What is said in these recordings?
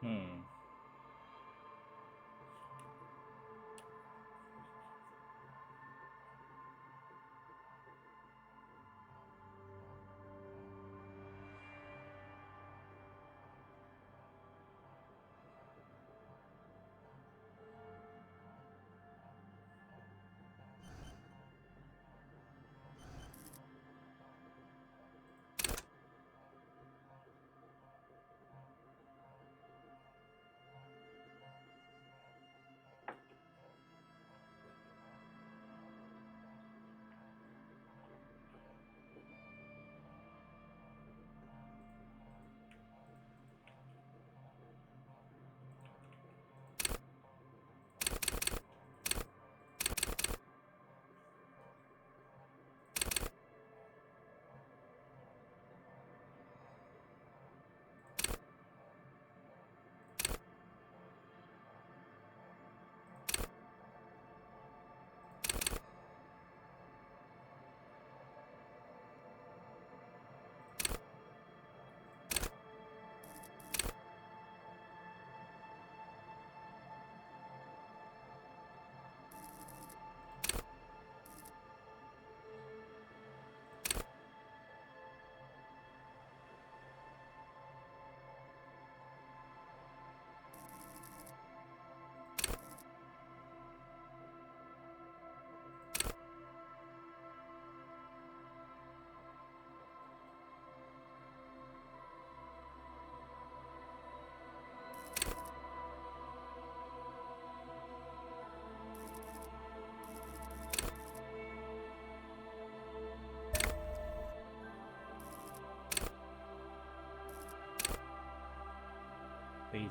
Hmm. Wait.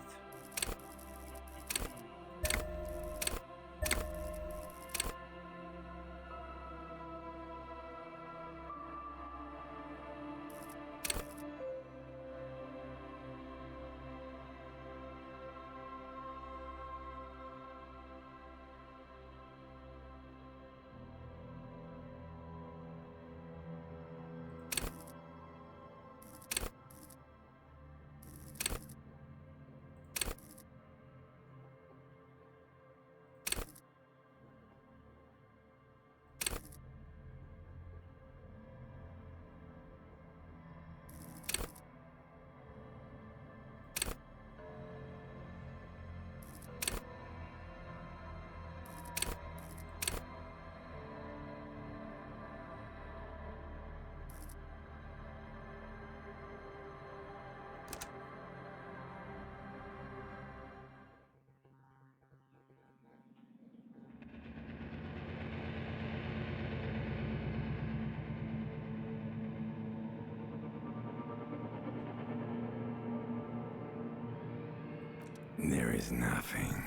There is nothing.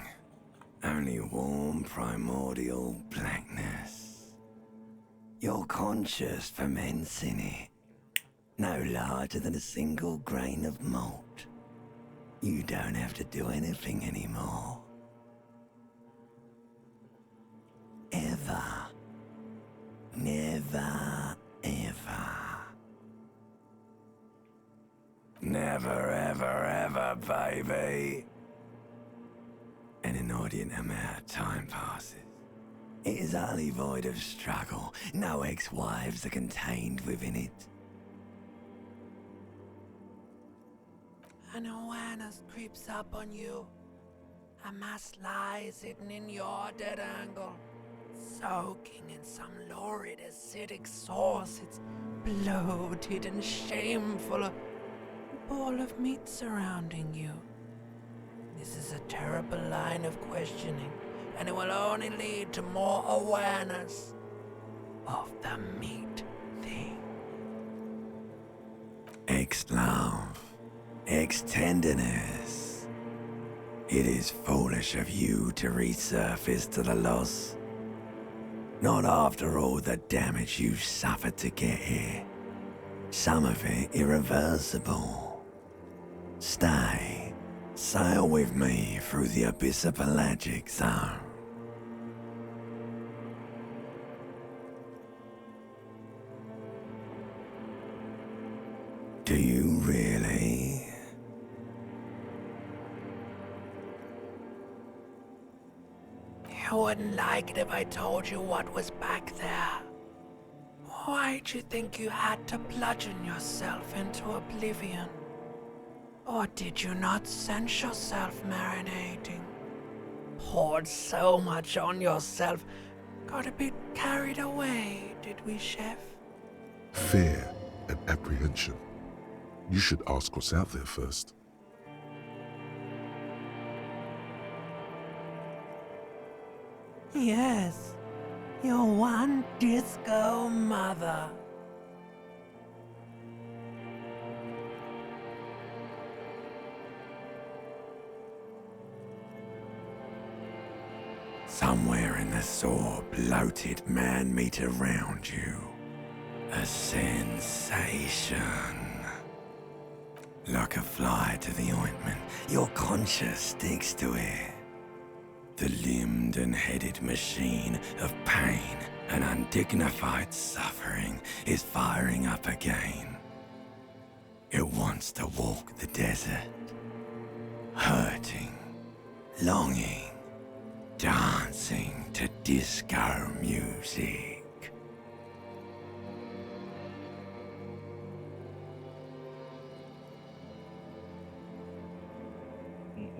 Only warm primordial blackness. Your conscious ferments in it. No larger than a single grain of malt. You don't have to do anything anymore. Ever. Never, ever. Never, ever, ever, baby. An inordinate amount of time passes. It is utterly void of struggle. No ex-wives are contained within it. An awareness creeps up on you. A mass lies hidden in your dead angle, soaking in some lurid acidic sauce. It's bloated and shameful, a ball of meat surrounding you. This is a terrible line of questioning, and it will only lead to more awareness of the meat thing. Ex-love. Ex-tenderness. It is foolish of you to resurface to the loss. Not after all the damage you've suffered to get here. Some of it irreversible. Stay. Sail with me through the abyssopelagic zone. Do you really? I wouldn't like it if I told you what was back there. Why'd you think you had to bludgeon yourself into oblivion? Or did you not sense yourself marinating? Poured so much on yourself, got a bit carried away, did we, Chef? Fear and apprehension. You should ask what's out there first. Yes, your one disco mother. Somewhere in the sore, bloated man-meat around you. A sensation. Like a fly to the ointment, your conscience sticks to it. The limbed and headed machine of pain and undignified suffering is firing up again. It wants to walk the desert, hurting, longing, dancing to disco music.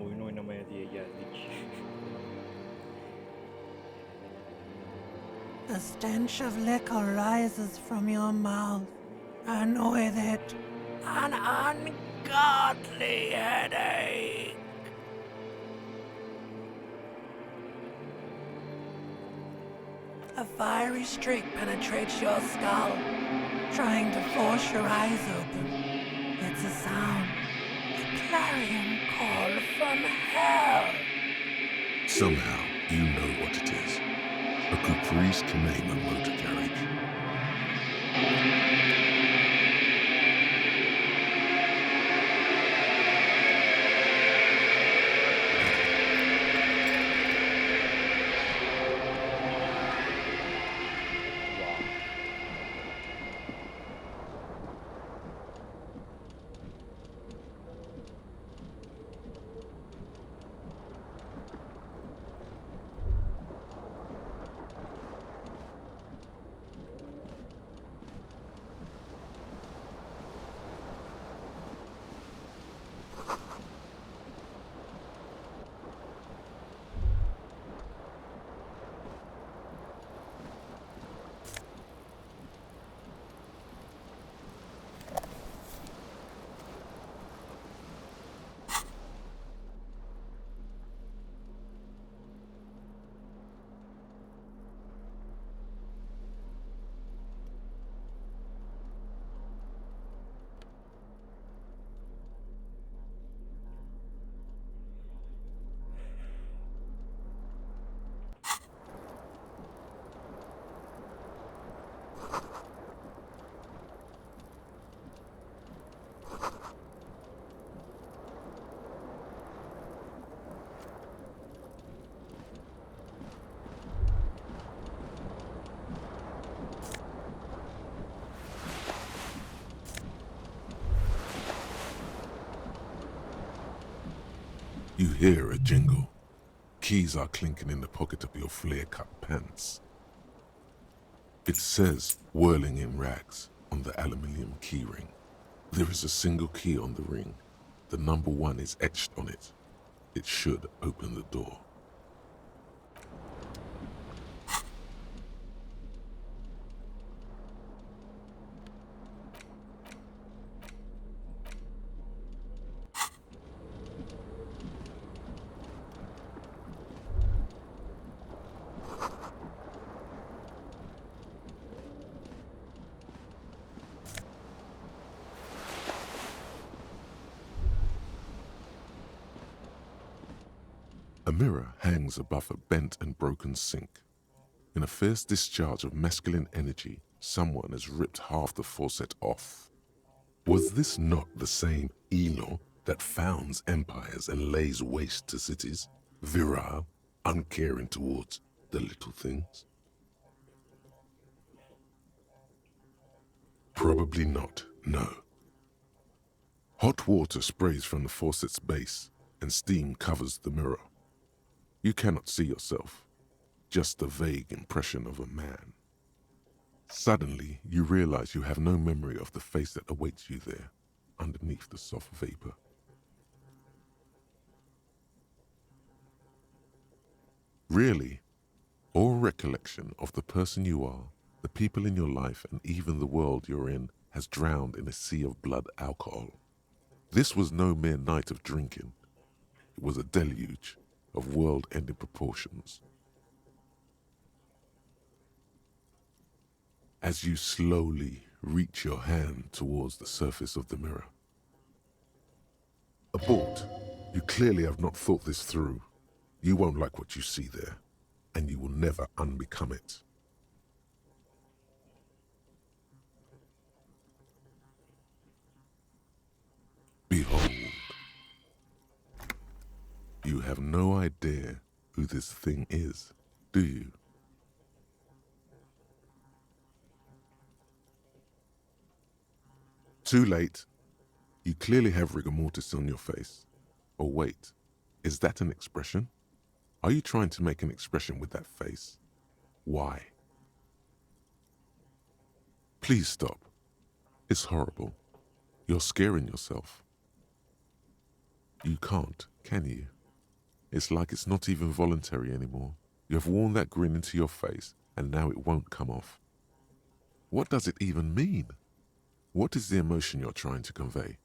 Oyun oynamaya diye geldik. The stench of liquor rises from your mouth, and with it, an ungodly headache. A fiery streak penetrates your skull, trying to force your eyes open. It's a sound, a clarion call from hell. Somehow, you know what it is. A caprice can name a motor carriage. You hear a jingle. Keys are clinking in the pocket of your flare-cut pants. It says, whirling in rags, on the aluminium keyring. There is a single key on the ring. The number 1 is etched on it. It should open the door. A mirror hangs above a bent and broken sink. In a fierce discharge of masculine energy, someone has ripped half the faucet off. Was this not the same Elo that founds empires and lays waste to cities? Virile, uncaring towards the little things? Probably not, no. Hot water sprays from the faucet's base, and steam covers the mirror. You cannot see yourself. just a vague impression of a man. Suddenly, you realize you have no memory of the face that awaits you there, underneath the soft vapor. Really, all recollection of the person you are, the people in your life, and even the world you're in has drowned in a sea of blood alcohol. This was no mere night of drinking. It was a deluge of world-ending proportions. As you slowly reach your hand towards the surface of the mirror. Abort. You clearly have not thought this through. You won't like what you see there, and you will never unbecome it. Behold. You have no idea who this thing is, do you? Too late. You clearly have rigor mortis on your face. Or wait, is that an expression? Are you trying to make an expression with that face? Why? Please stop. It's horrible. You're scaring yourself. You can't, can you? It's like it's not even voluntary anymore. You have worn that grin into your face, and now it won't come off. What does it even mean? What is the emotion you're trying to convey?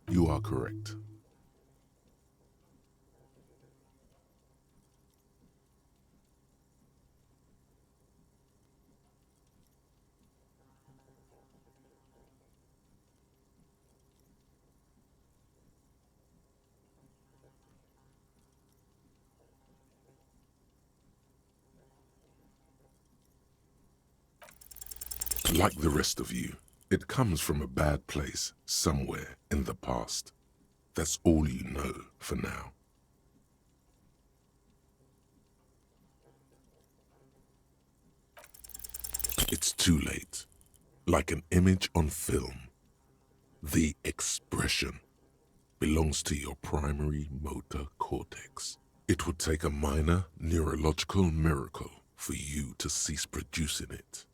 You are correct. Like the rest of you, it comes from a bad place somewhere in the past. That's all you know for now. It's too late. Like an image on film. The expression belongs to your primary motor cortex. It would take a minor neurological miracle for you to cease producing it.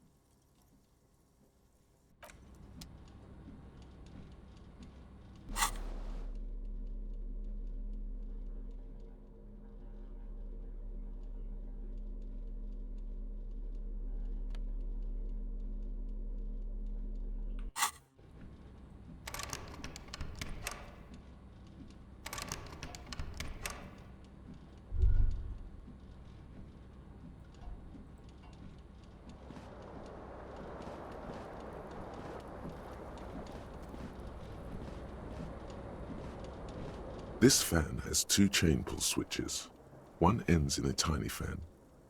This fan has two chain pull switches. One ends in a tiny fan,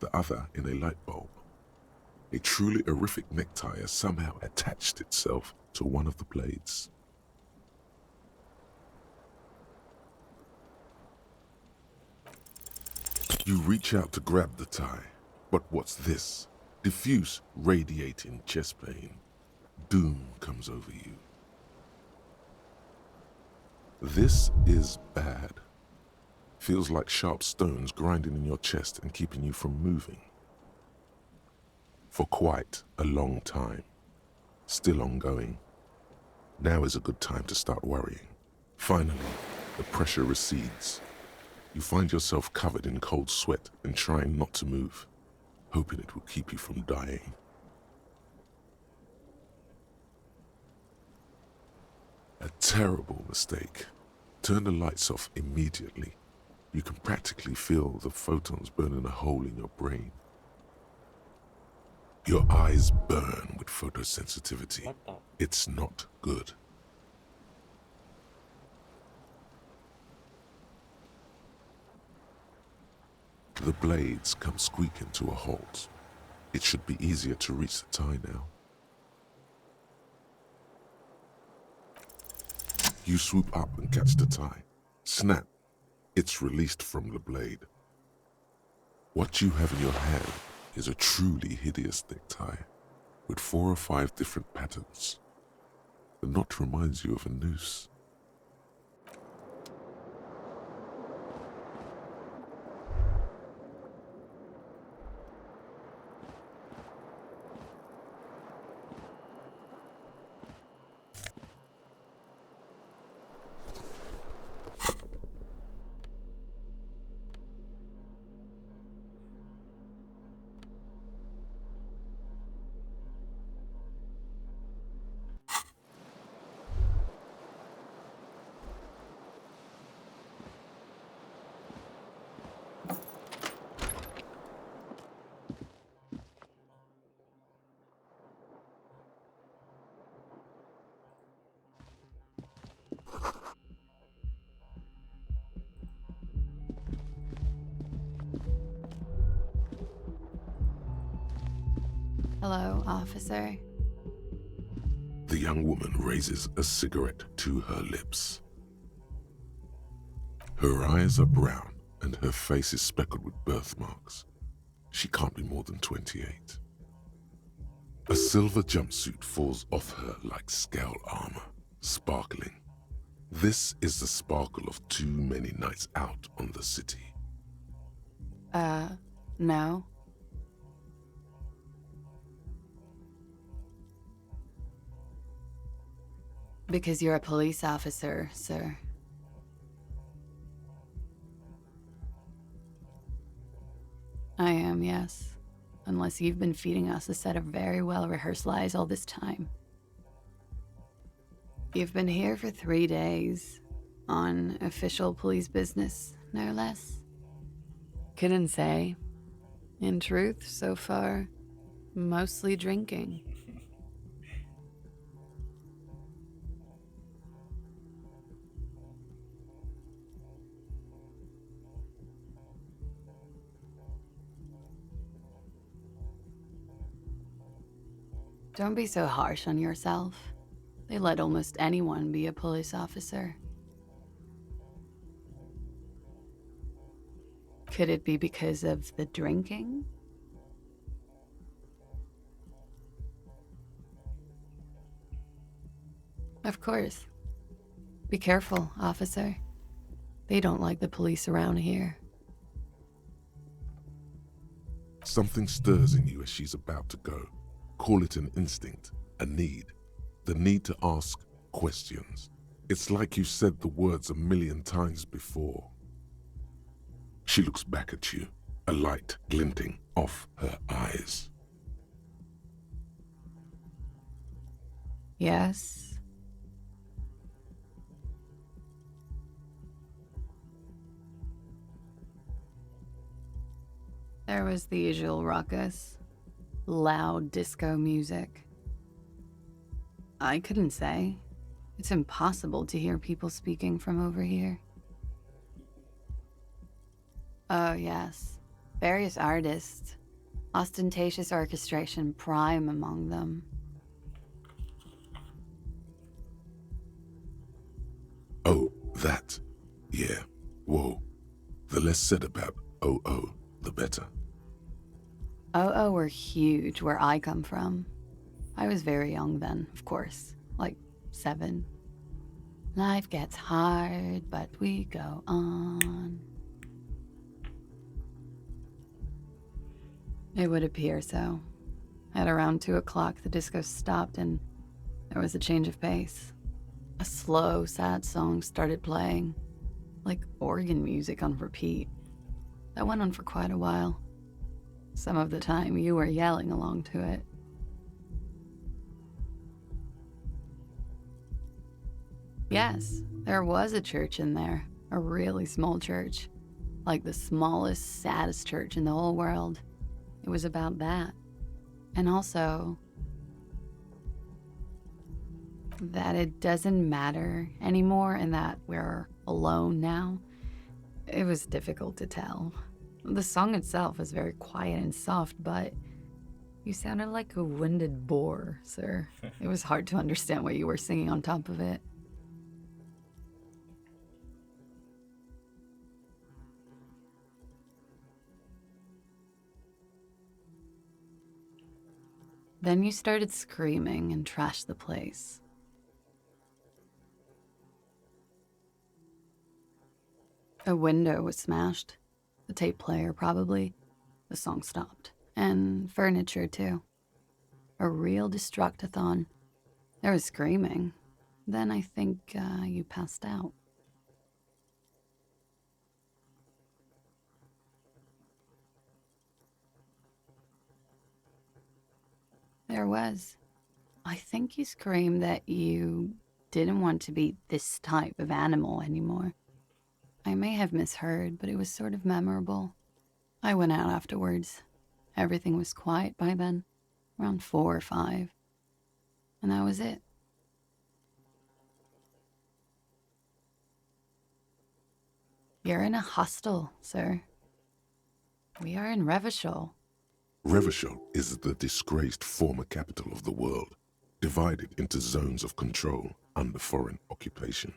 the other in a light bulb. A truly horrific necktie has somehow attached itself to one of the blades. You reach out to grab the tie, but what's this? Diffuse, radiating chest pain. Doom comes over you. This is bad. Feels like sharp stones grinding in your chest and keeping you from moving. For quite a long time. Still ongoing. Now is a good time to start worrying. Finally, the pressure recedes. You find yourself covered in cold sweat and trying not to move, hoping it will keep you from dying. A terrible mistake. Turn the lights off immediately. You can practically feel the photons burning a hole in your brain. Your eyes burn with photosensitivity. What the? It's not good. The blades come squeaking to a halt. It should be easier to reach the tie now. You swoop up and catch the tie. Snap! It's released from the blade. What you have in your hand is a truly hideous necktie, with 4 or 5 different patterns. The knot reminds you of a noose. Hello, officer. The young woman raises a cigarette to her lips. Her eyes are brown and her face is speckled with birthmarks. She can't be more than 28. A silver jumpsuit falls off her like scale armor, sparkling. This is the sparkle of too many nights out on the city. No. Because you're a police officer, sir. I am, yes. Unless you've been feeding us a set of very well-rehearsed lies all this time. You've been here for 3 days, on official police business, no less. Couldn't say. In truth, so far, mostly drinking. Don't be so harsh on yourself. They let almost anyone be a police officer. Could it be because of the drinking? Of course. Be careful, officer. They don't like the police around here. Something stirs in you as she's about to go. Call it an instinct, a need. The need to ask questions. It's like you've said the words 1,000,000 times before. She looks back at you, a light glinting off her eyes. Yes? There was the usual ruckus. Loud disco music. I couldn't say. It's impossible to hear people speaking from over here. Oh, yes. Various artists. Ostentatious orchestration prime among them. Oh, that. Yeah. Whoa. The less said about OO, the better. OO were huge where I come from. I was very young then, of course. Like 7. Life gets hard, but we go on. It would appear so. At around 2 o'clock, the disco stopped and there was a change of pace. A slow, sad song started playing, like organ music on repeat. That went on for quite a while. Some of the time, you were yelling along to it. Yes, there was a church in there. A really small church. Like the smallest, saddest church in the whole world. It was about that. And also, that it doesn't matter anymore and that we're alone now. It was difficult to tell. The song itself was very quiet and soft, but You sounded like a winded boar, sir. It was hard to understand what you were singing on top of it. Then you started screaming and trashed the place. A window was smashed. The tape player, probably. The song stopped. And furniture, too. A real destructathon. There was screaming. Then I think you passed out. There was. I think you screamed that you didn't want to be this type of animal anymore. I may have misheard, but it was sort of memorable. I went out afterwards. Everything was quiet by then, around 4 or 5. And that was it. You're in a hostel, sir. We are in Revachol. Revachol is the disgraced former capital of the world, divided into zones of control under foreign occupation.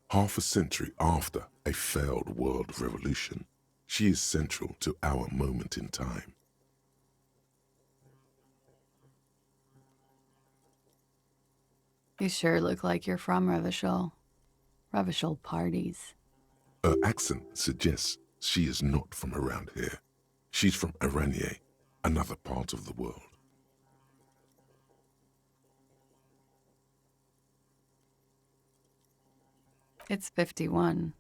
Half a century after a failed world revolution, she is central to our moment in time. You sure look like you're from Revachol. Revachol parties. Her accent suggests she is not from around here. She's from Aranye, another part of the world. It's 51.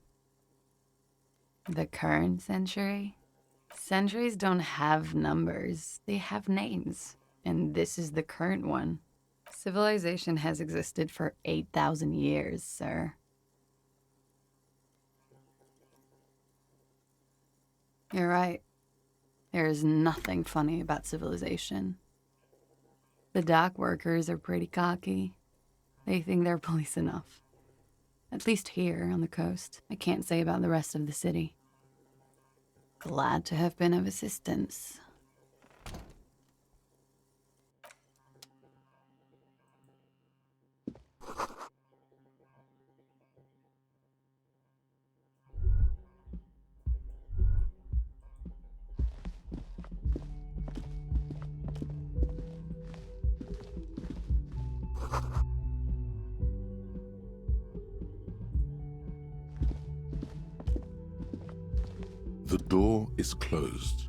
The current century? Centuries don't have numbers, they have names. And this is the current one. Civilization has existed for 8,000 years, sir. You're right. There is nothing funny about civilization. The dock workers are pretty cocky. They think they're police enough. At least here on the coast. I can't say about the rest of the city. Glad to have been of assistance. The door is closed.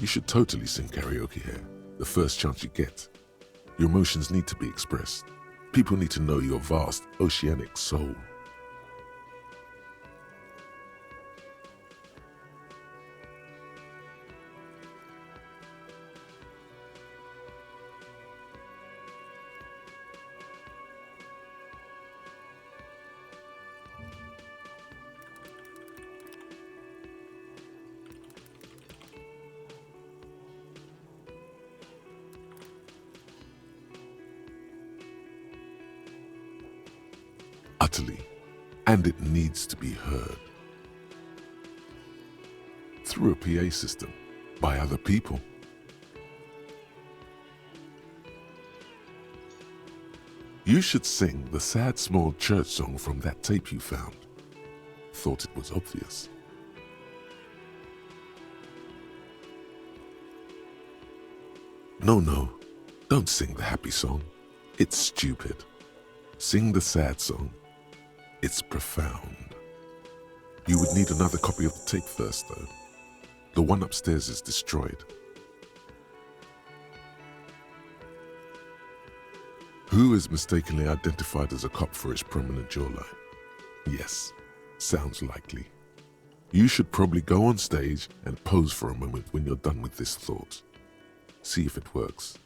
You should totally sing karaoke here, the first chance you get. Your emotions need to be expressed. People need to know your vast, oceanic soul. vitally, and it needs to be heard. Through a PA system, by other people. You should sing the sad small church song from that tape you found. Thought it was obvious. No, don't sing the happy song. It's stupid. Sing the sad song. It's profound. You would need another copy of the tape first, though. The one upstairs is destroyed. Who is mistakenly identified as a cop for his prominent jawline? Yes, sounds likely. You should probably go on stage and pose for a moment when you're done with this thought. See if it works.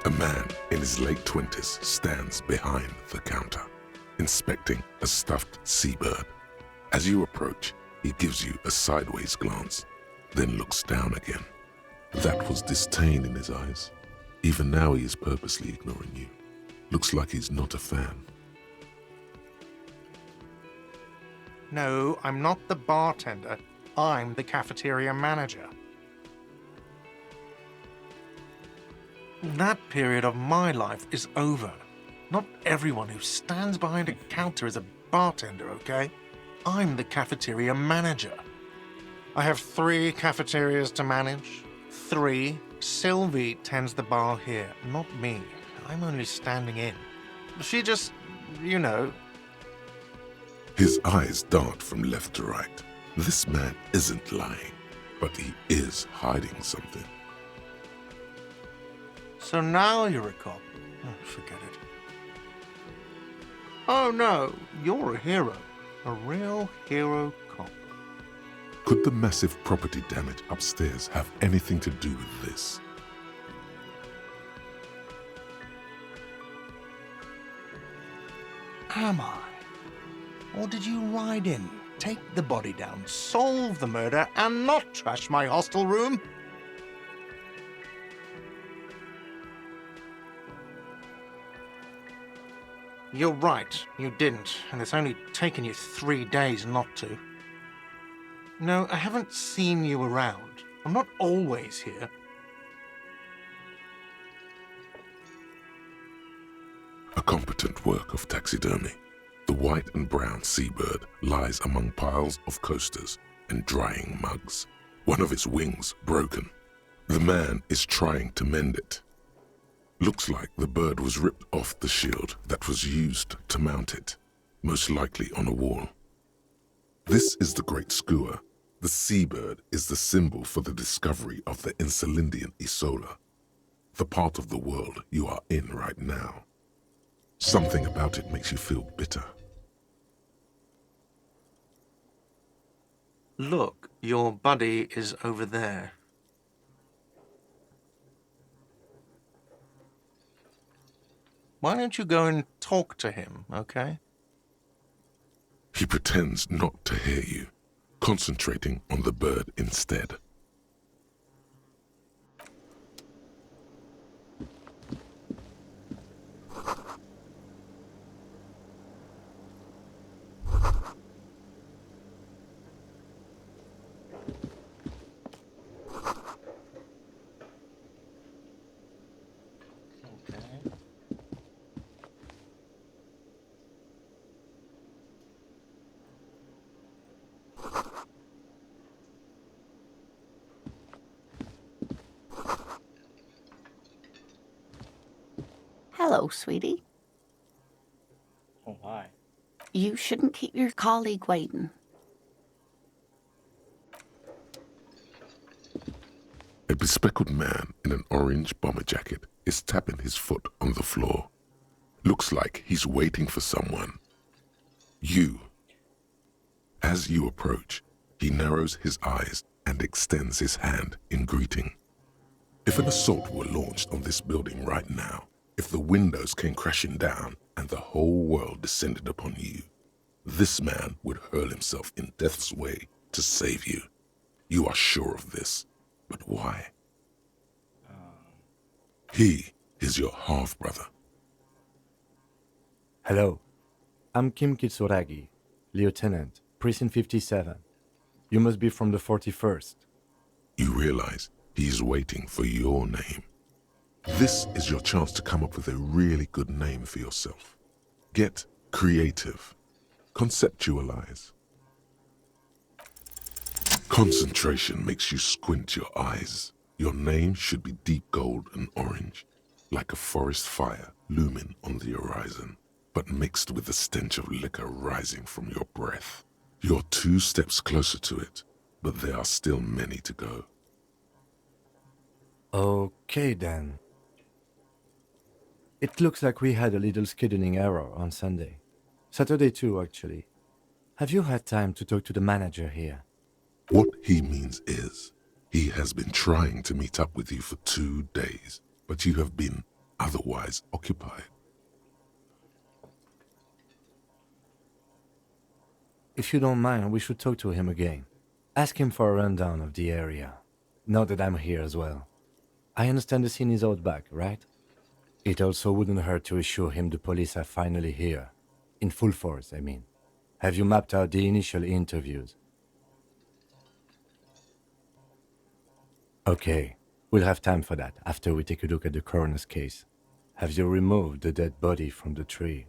A man in his late 20s stands behind the counter, inspecting a stuffed seabird. As you approach, he gives you a sideways glance, then looks down again. That was disdain in his eyes. Even now he is purposely ignoring you. Looks like he's not a fan. No, I'm not the bartender. I'm the cafeteria manager. That period of my life is over. Not everyone who stands behind a counter is a bartender, okay? I'm the cafeteria manager. I have 3 cafeterias to manage. 3. Sylvie tends the bar here, not me. I'm only standing in. She just, you know. His eyes dart from left to right. This man isn't lying, but he is hiding something. So now you're a cop. Oh, forget it. Oh no, you're a hero. A real hero cop. Could the massive property damage upstairs have anything to do with this? Am I? Or did you ride in, take the body down, solve the murder, and not trash my hostel room? You're right, you didn't, and it's only taken you 3 days not to. No, I haven't seen you around. I'm not always here. A competent work of taxidermy. The white and brown seabird lies among piles of coasters and drying mugs. One of its wings broken. The man is trying to mend it. Looks like the bird was ripped off the shield that was used to mount it, most likely on a wall. This is the Great Skua. The seabird is the symbol for the discovery of the Insulindian Isola, the part of the world you are in right now. Something about it makes you feel bitter. Look, your buddy is over there. Why don't you go and talk to him, okay? He pretends not to hear you, concentrating on the bird instead. Hello, sweetie. Oh, hi. You shouldn't keep your colleague waiting. A bespectacled man in an orange bomber jacket is tapping his foot on the floor. Looks like he's waiting for someone. You. As you approach, he narrows his eyes and extends his hand in greeting. If an assault were launched on this building right now, If the windows came crashing down and the whole world descended upon you, this man would hurl himself in death's way to save you. You are sure of this, but why? He is your half-brother. Hello, I'm Kim Kitsuragi, Lieutenant, Precinct 57. You must be from the 41st. You realize he is waiting for your name. This is your chance to come up with a really good name for yourself. Get creative. Conceptualize. Concentration makes you squint your eyes. Your name should be deep gold and orange, like a forest fire looming on the horizon, but mixed with the stench of liquor rising from your breath. You're 2 steps closer to it, but there are still many to go. Okay then. It looks like we had a little scheduling error on Sunday. Saturday too, actually. Have you had time to talk to the manager here? What he means is, he has been trying to meet up with you for 2 days, but you have been otherwise occupied. If you don't mind, we should talk to him again. Ask him for a rundown of the area, now that I'm here as well. I understand the scene is out back, right? It also wouldn't hurt to assure him the police are finally here. In full force, I mean. Have you mapped out the initial interviews? Okay, we'll have time for that after we take a look at the coroner's case. Have you removed the dead body from the tree?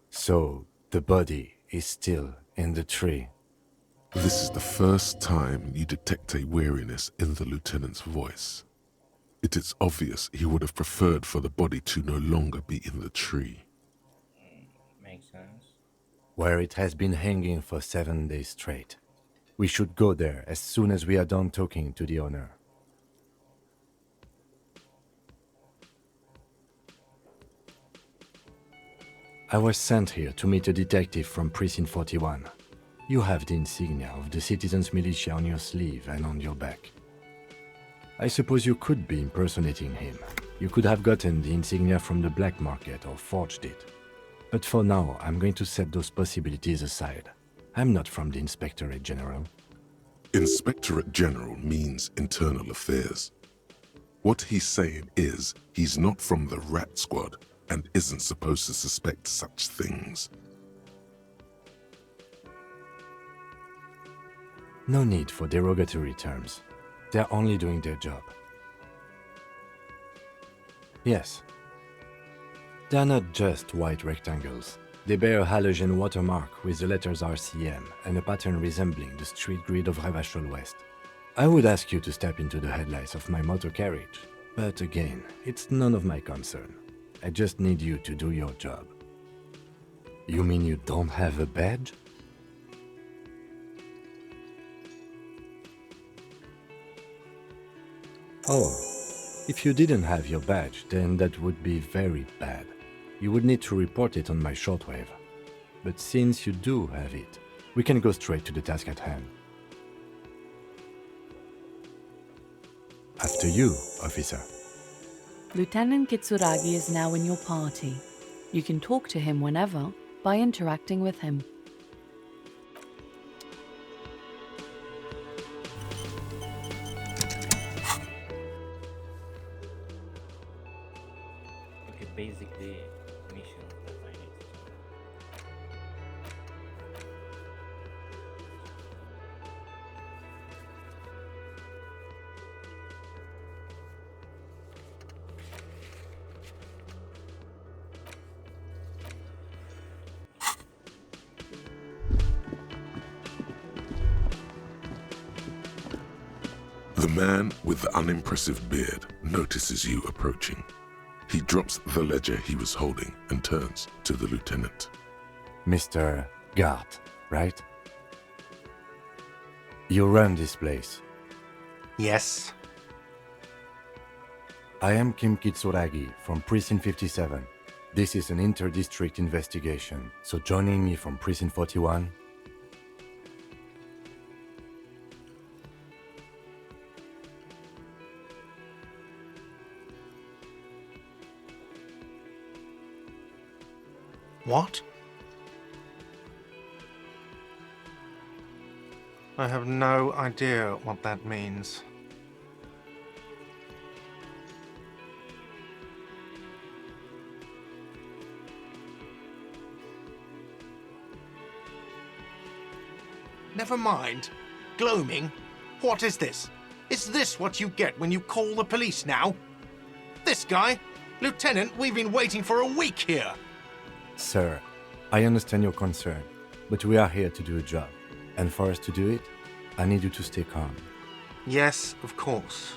So, the body is still in the tree. This is the first time you detect a weariness in the lieutenant's voice. It is obvious he would have preferred for the body to no longer be in the tree. Makes sense. Where it has been hanging for 7 days straight. We should go there as soon as we are done talking to the owner. I was sent here to meet a detective from Precinct 41. You have the insignia of the citizens' militia on your sleeve and on your back. I suppose you could be impersonating him. You could have gotten the insignia from the black market or forged it. But for now, I'm going to set those possibilities aside. I'm not from the Inspectorate General. Inspectorate General means internal affairs. What he's saying is he's not from the rat squad and isn't supposed to suspect such things. No need for derogatory terms. They're only doing their job. Yes. They're not just white rectangles. They bear a halogen watermark with the letters RCM and a pattern resembling the street grid of Ravachol West. I would ask you to step into the headlights of my motor carriage, but again, it's none of my concern. I just need you to do your job. You mean you don't have a badge? Oh, if you didn't have your badge, then that would be very bad. You would need to report it on my shortwave. But since you do have it, we can go straight to the task at hand. After you, officer. Lieutenant Kitsuragi is now in your party. You can talk to him whenever by interacting with him. Okay, basically, mission that I need to do. The man with the unimpressive beard notices you approaching. He drops the ledger he was holding and turns to the lieutenant. Mr. Gart, right? You run this place. Yes. I am Kim Kitsuragi from Precinct 57. This is an inter-district investigation, so joining me from Precinct 41... What? I have no idea what that means. Never mind. Gloaming? What is this? Is this what you get when you call the police now? This guy? Lieutenant, we've been waiting for a week here. Sir, I understand your concern, but we are here to do a job. And for us to do it, I need you to stay calm. Yes, of course.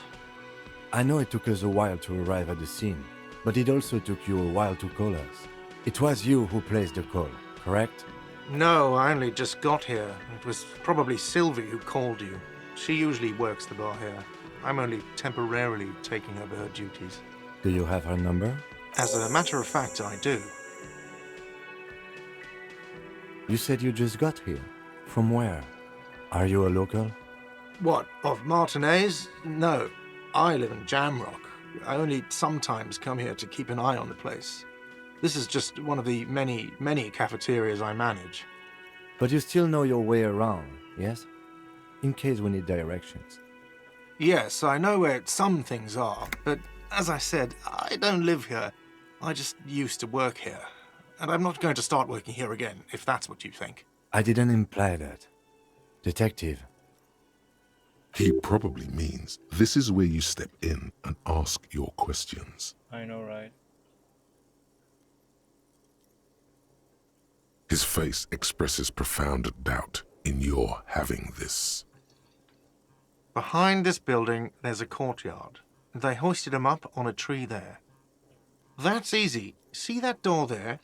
I know it took us a while to arrive at the scene, but it also took you a while to call us. It was you who placed the call, correct? No, I only just got here. It was probably Sylvie who called you. She usually works the bar here. I'm only temporarily taking over her duties. Do you have her number? As a matter of fact, I do. You said you just got here. From where? Are you a local? What, of Martinez? No. I live in Jamrock. I only sometimes come here to keep an eye on the place. This is just one of the many cafeterias I manage. But you still know your way around, yes? In case we need directions. Yes, I know where some things are, but as I said, I don't live here. I just used to work here. And I'm not going to start working here again, if that's what you think. I didn't imply that. Detective. He probably means this is where you step in and ask your questions. I know, right? His face expresses profound doubt in your having this. Behind this building, there's a courtyard. They hoisted him up on a tree there. That's easy. See that door there?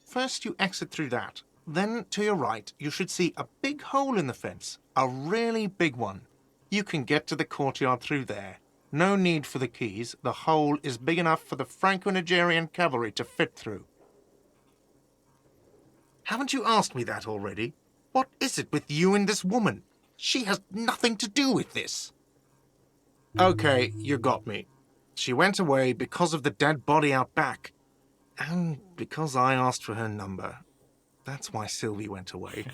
First you exit through that. Then, to your right, you should see a big hole in the fence. A really big one. You can get to the courtyard through there. No need for the keys. The hole is big enough for the Franco-Nigerian cavalry to fit through. Haven't you asked me that already? What is it with you and this woman? She has nothing to do with this. Okay, you got me. She went away because of the dead body out back. And because I asked for her number. That's why Sylvie went away.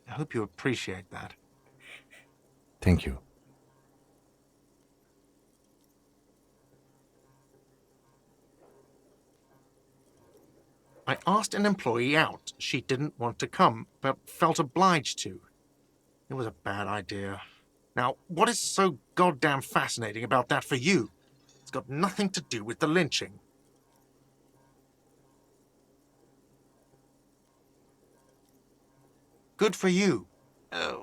I hope you appreciate that. Thank you. I asked an employee out. She didn't want to come, but felt obliged to. It was a bad idea. Now, what is so goddamn fascinating about that for you? It's got nothing to do with the lynching. Good for you.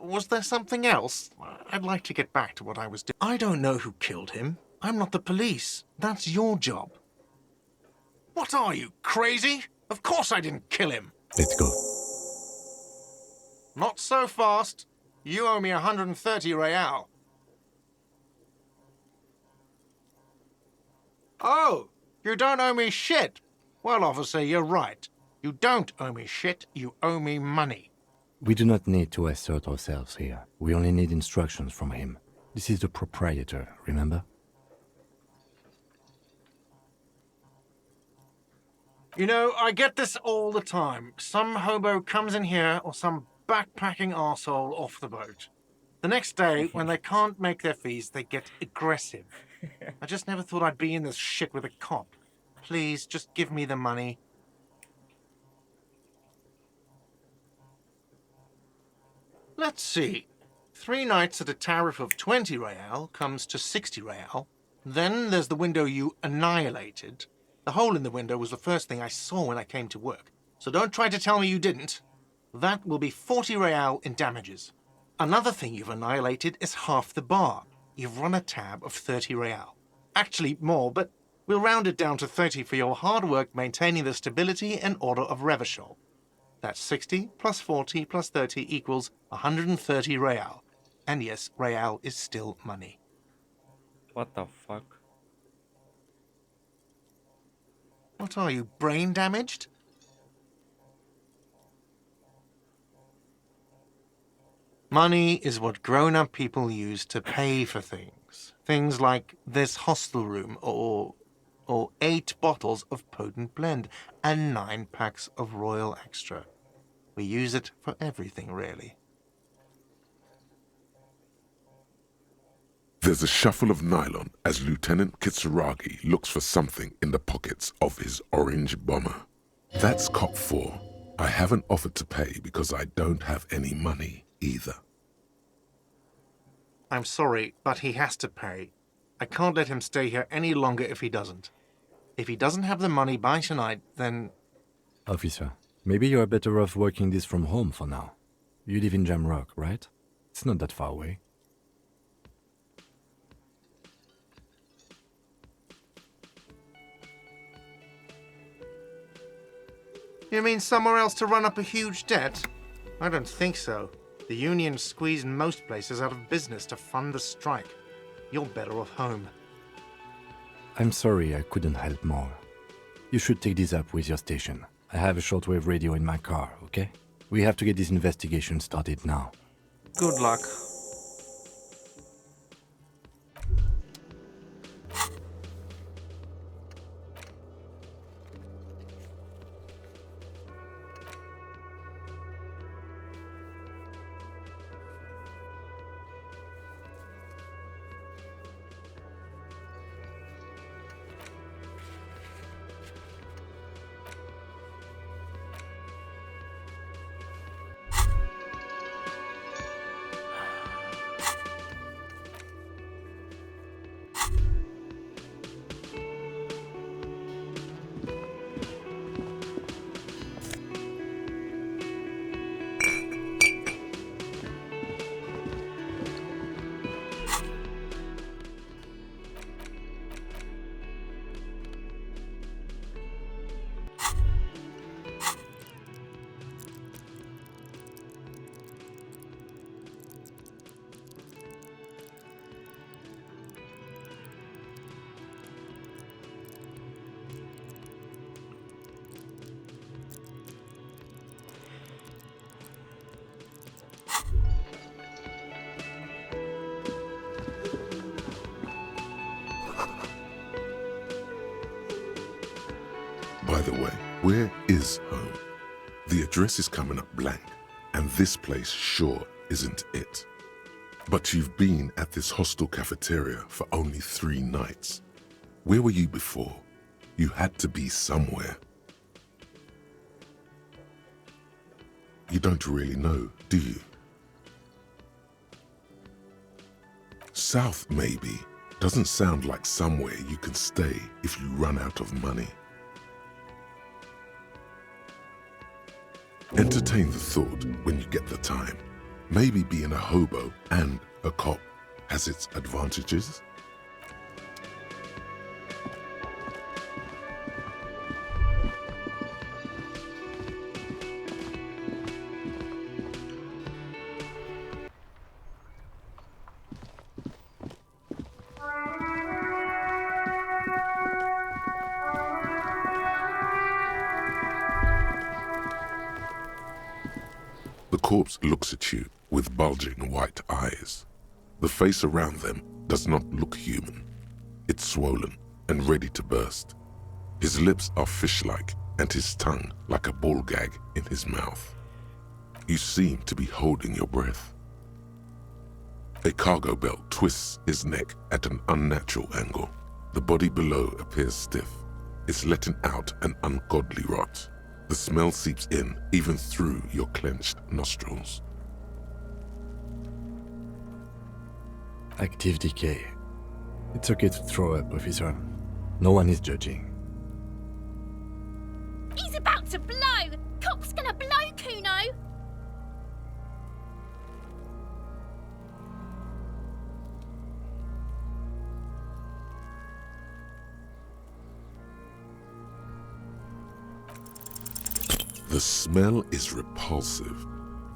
Was there something else? I'd like to get back to what I was doing. I don't know who killed him. I'm not the police. That's your job. What are you, crazy? Of course I didn't kill him. Let's go. Not so fast. You owe me 130 real. Oh, you don't owe me shit. Well, officer, you're right. You don't owe me shit. You owe me money. We do not need to assert ourselves here. We only need instructions from him. This is the proprietor, remember? You know, I get this all the time. Some hobo comes in here or some backpacking arsehole off the boat. The next day, when they can't make their fees, they get aggressive. I just never thought I'd be in this shit with a cop. Please, just give me the money. Let's see. 3 nights at a tariff of 20 real comes to 60 real. Then there's the window you annihilated. The hole in the window was the first thing I saw when I came to work. So don't try to tell me you didn't. That will be 40 real in damages. Another thing you've annihilated is half the bar. You've run a tab of 30 real. Actually more, but we'll round it down to 30 for your hard work maintaining the stability and order of Revachol. That's 60 plus 40 plus 30 equals 130 real. And yes, real is still money. What the fuck? What are you, brain damaged? Money is what grown-up people use to pay for things. Things like this hostel room or or 8 bottles of potent blend, and 9 packs of Royal Extra. We use it for everything, really. There's a shuffle of nylon as Lieutenant Kitsuragi looks for something in the pockets of his orange bomber. That's cop 4. I haven't offered to pay because I don't have any money either. I'm sorry, but he has to pay. I can't let him stay here any longer if he doesn't. If he doesn't have the money by tonight, then... Officer, maybe you are better off working this from home for now. You live in Jamrock, right? It's not that far away. You mean somewhere else to run up a huge debt? I don't think so. The union's squeezing most places out of business to fund the strike. You're better off home. I'm sorry I couldn't help more. You should take this up with your station. I have a shortwave radio in my car, okay? We have to get this investigation started now. Good luck. By the way, where is home? The address is coming up blank, and this place sure isn't it. But you've been at this hostel cafeteria for only 3 nights. Where were you before? You had to be somewhere. You don't really know, do you? South, maybe, doesn't sound like somewhere you can stay if you run out of money. Entertain the thought when you get the time. Maybe being a hobo and a cop has its advantages. The corpse looks at you with bulging white eyes. The face around them does not look human. It's swollen and ready to burst. His lips are fish-like and his tongue like a ball gag in his mouth. You seem to be holding your breath. A cargo belt twists his neck at an unnatural angle. The body below appears stiff. It's letting out an ungodly rot. The smell seeps in even through your clenched nostrils. Active decay. It's okay to throw up, officer. No one is judging. He's about to blow! Cop's gonna blow, Kuno! The smell is repulsive.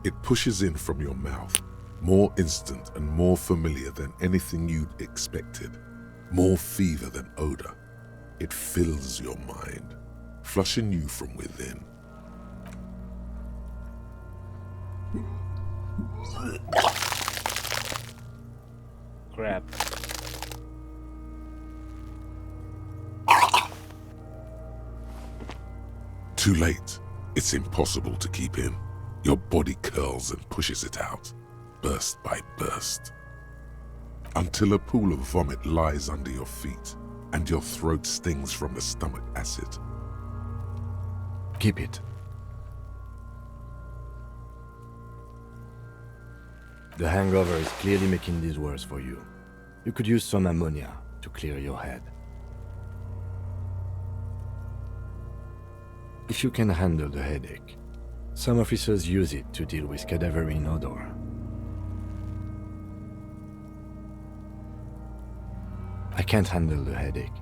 It pushes in from your mouth, more instant and more familiar than anything you'd expected, more fever than odor. It fills your mind, flushing you from within. Crap. Too late. It's impossible to keep in. Your body curls and pushes it out, burst by burst, until a pool of vomit lies under your feet and your throat stings from the stomach acid. Keep it. The hangover is clearly making this worse for you. You could use some ammonia to clear your head. If you can handle the headache, some officers use it to deal with cadaverine odor. I can't handle the headache.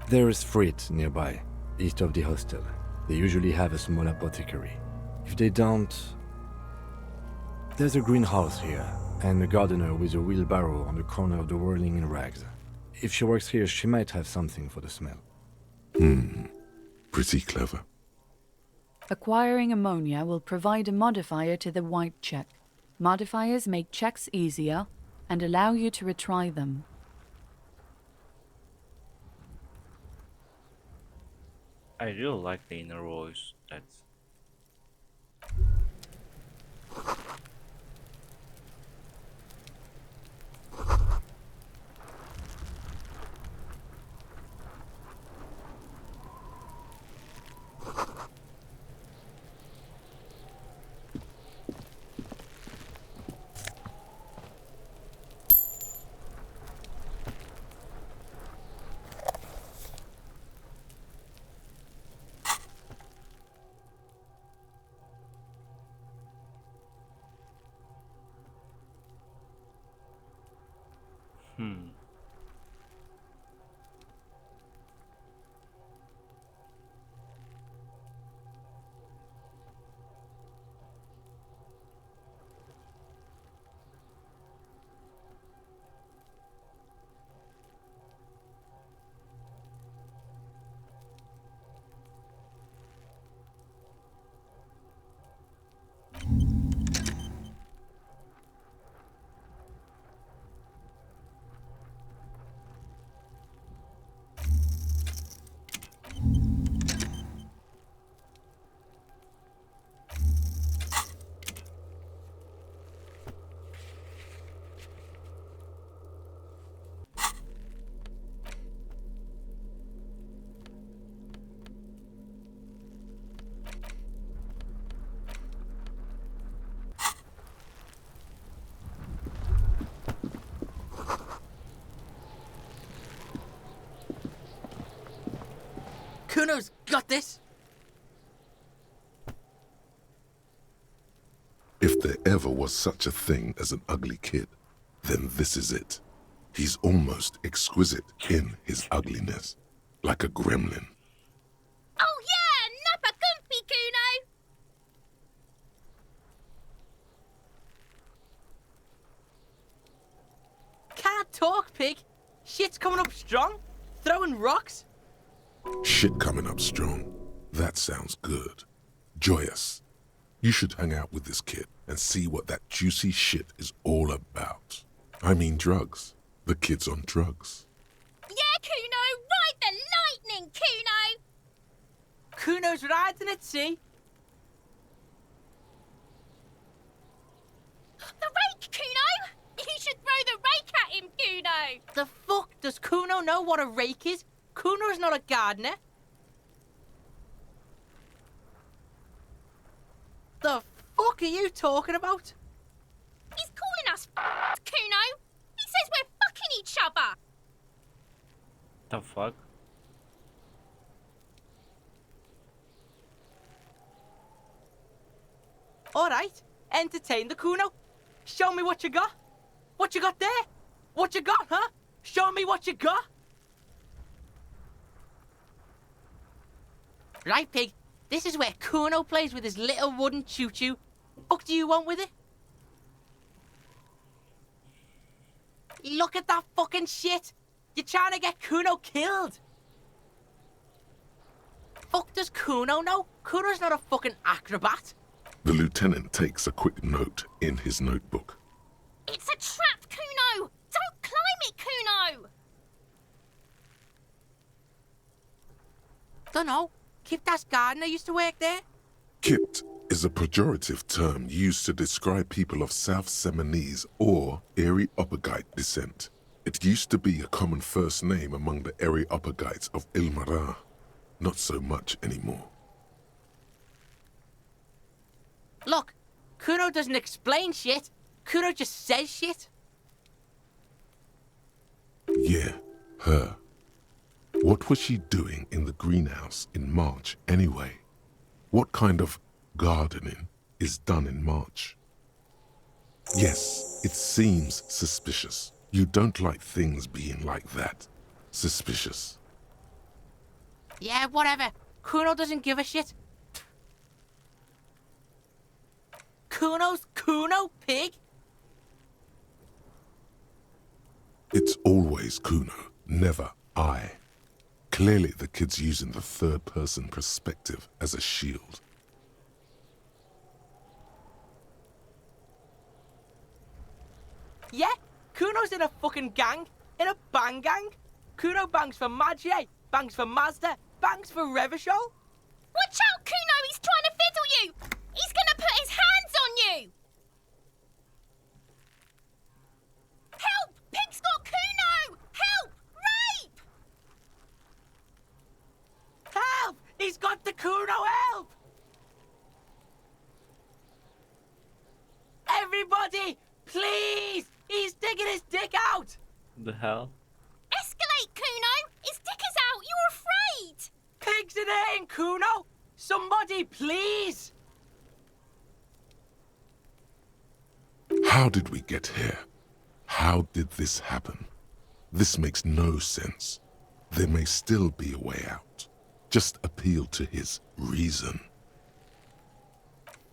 There is Frit nearby, east of the hostel. They usually have a small apothecary. If they don't... There's a greenhouse here, and a gardener with a wheelbarrow on the corner of the whirling in rags. If she works here, she might have something for the smell. Pretty clever. Acquiring ammonia will provide a modifier to the white check. Modifiers make checks easier and allow you to retry them. I really like the inner voice. That's Kuno's got this! If there ever was such a thing as an ugly kid, then this is it. He's almost exquisite in his ugliness, like a gremlin. Oh yeah, Nappa Gumpy, Kuno! Can't talk, pig! Shit's coming up strong! Throwing rocks! Shit coming up strong. That sounds good. Joyous. You should hang out with this kid and see what that juicy shit is all about. I mean drugs. The kid's on drugs. Yeah, Kuno! Ride the lightning, Kuno! Kuno's riding it, see? The rake, Kuno! You should throw the rake at him, Kuno! The fuck does Kuno know what a rake is? Kuno's not a gardener. The fuck are you talking about? He's calling us Kuno! He says we're fucking each other! the fuck? Alright, entertain the Kuno. Show me what you got. What you got there? What you got, huh? Show me what you got. Right, pig. This is where Kuno plays with his little wooden choo-choo. Fuck do you want with it? Look at that fucking shit. You're trying to get Kuno killed. Fuck does Kuno know? Kuno's not a fucking acrobat. The lieutenant takes a quick note in his notebook. It's a trap, Kuno! Don't climb it, Kuno! Dunno. Keep that gardener used to work there. Kipt is a pejorative term used to describe people of South Seminese or Areopagite descent. It used to be a common first name among the Areopagites of Ilmara. Not so much anymore. Look, Kuno doesn't explain shit. Kuno just says shit. Yeah, her. What was she doing in the greenhouse in March anyway? What kind of gardening is done in March? Yes, it seems suspicious. You don't like things being like that. Suspicious. Yeah, whatever. Kuno doesn't give a shit. Kuno's Kuno, pig? It's always Kuno, never I. Clearly the kid's using the third-person perspective as a shield. Yeah, Kuno's in a fucking gang. In a bang gang. Kuno bangs for Magie, bangs for Mazda, bangs for Revachol. Watch out, Kuno! He's trying to fiddle you! He's gonna put his hands on you! Help! Pig's got Kuno! Help! Rape! Help! He's got the Kuno, help! Everybody, please! He's digging his dick out! The hell? Escalate, Kuno! His dick is out! You're afraid! Pig's in here, Kuno! Somebody, please! How did we get here? How did this happen? This makes no sense. There may still be a way out. Just appeal to his reason.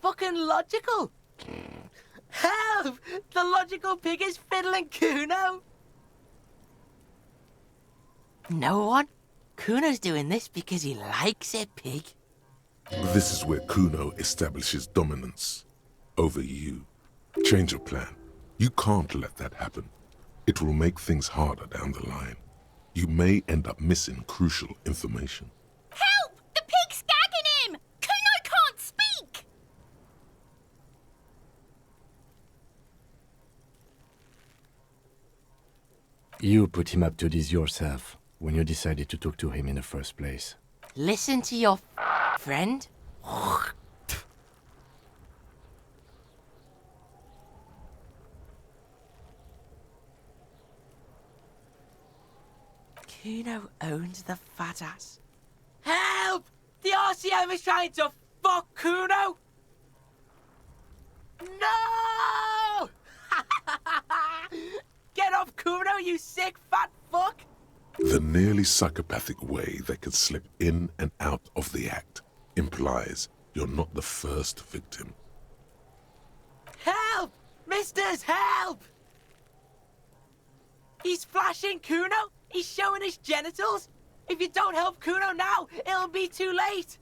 Fucking logical! Help! The logical pig is fiddling Kuno! No one? Kuno's doing this because he likes it, pig. This is where Kuno establishes dominance over you. Change of plan. You can't let that happen. It will make things harder down the line. You may end up missing crucial information. Help! The pig's gagging him! Kuno can't speak! You put him up to this yourself when you decided to talk to him in the first place. Listen to your friend. Kuno owns the fat ass. Help! The RCM is trying to fuck Kuno! No! Get off Kuno, you sick fat fuck! The nearly psychopathic way they could slip in and out of the act implies you're not the first victim. Help! Misters, help! He's flashing Kuno! He's showing his genitals! If you don't help Kuno now, it'll be too late!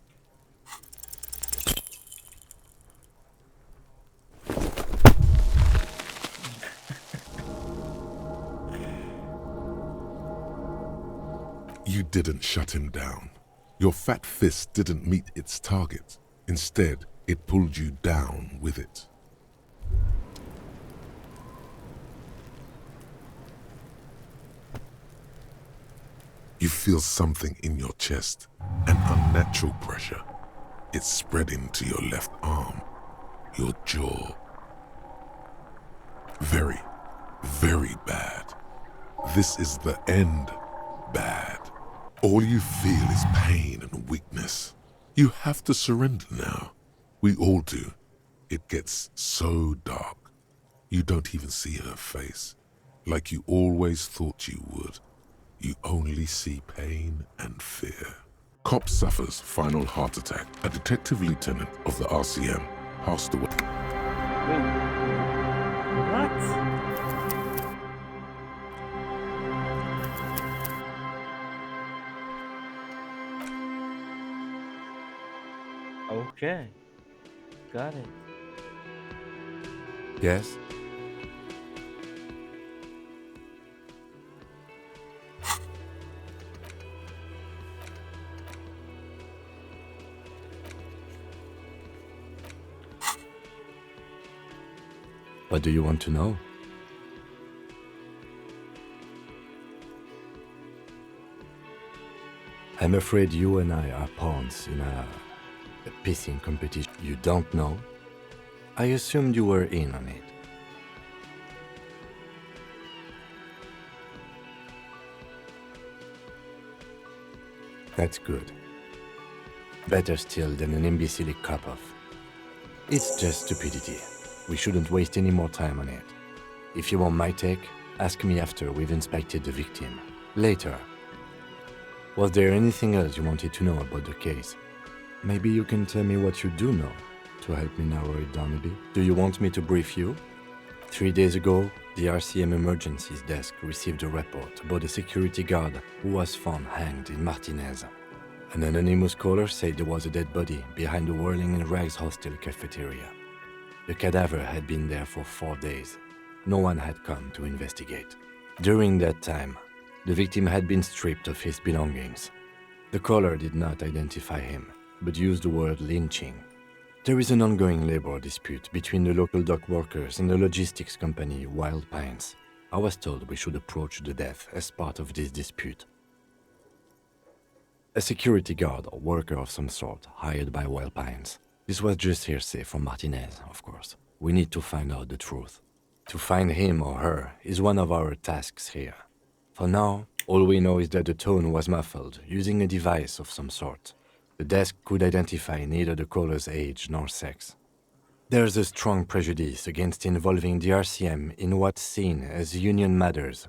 You didn't shut him down. Your fat fist didn't meet its target. Instead, it pulled you down with it. You feel something in your chest, an unnatural pressure. It's spreading to your left arm, your jaw. Very, very bad. This is the end bad. All you feel is pain and weakness. You have to surrender now. We all do. It gets so dark. You don't even see her face, like you always thought you would. You only see pain and fear. Cop suffers final heart attack. A detective lieutenant of the RCM passed away. What? Okay. Got it. Yes? What do you want to know? I'm afraid you and I are pawns in a pissing competition. You don't know? I assumed you were in on it. That's good. Better still than an imbecilic cop-off. It's just stupidity. We shouldn't waste any more time on it. If you want my take, ask me after we've inspected the victim. Later. Was there anything else you wanted to know about the case? Maybe you can tell me what you do know to help me narrow it down a bit. Do you want me to brief you? 3 days ago, the RCM Emergencies Desk received a report about a security guard who was found hanged in Martinez. An anonymous caller said there was a dead body behind the Whirling in Rags hostel cafeteria. The cadaver had been there for 4 days. No one had come to investigate. During that time, the victim had been stripped of his belongings. The caller did not identify him, but used the word lynching. There is an ongoing labor dispute between the local dock workers and the logistics company Wild Pines. I was told we should approach the death as part of this dispute. A security guard or worker of some sort hired by Wild Pines. This was just hearsay from Martinez, of course. We need to find out the truth. To find him or her is one of our tasks here. For now, all we know is that the tone was muffled using a device of some sort. The desk could identify neither the caller's age nor sex. There's a strong prejudice against involving the RCM in what's seen as union matters.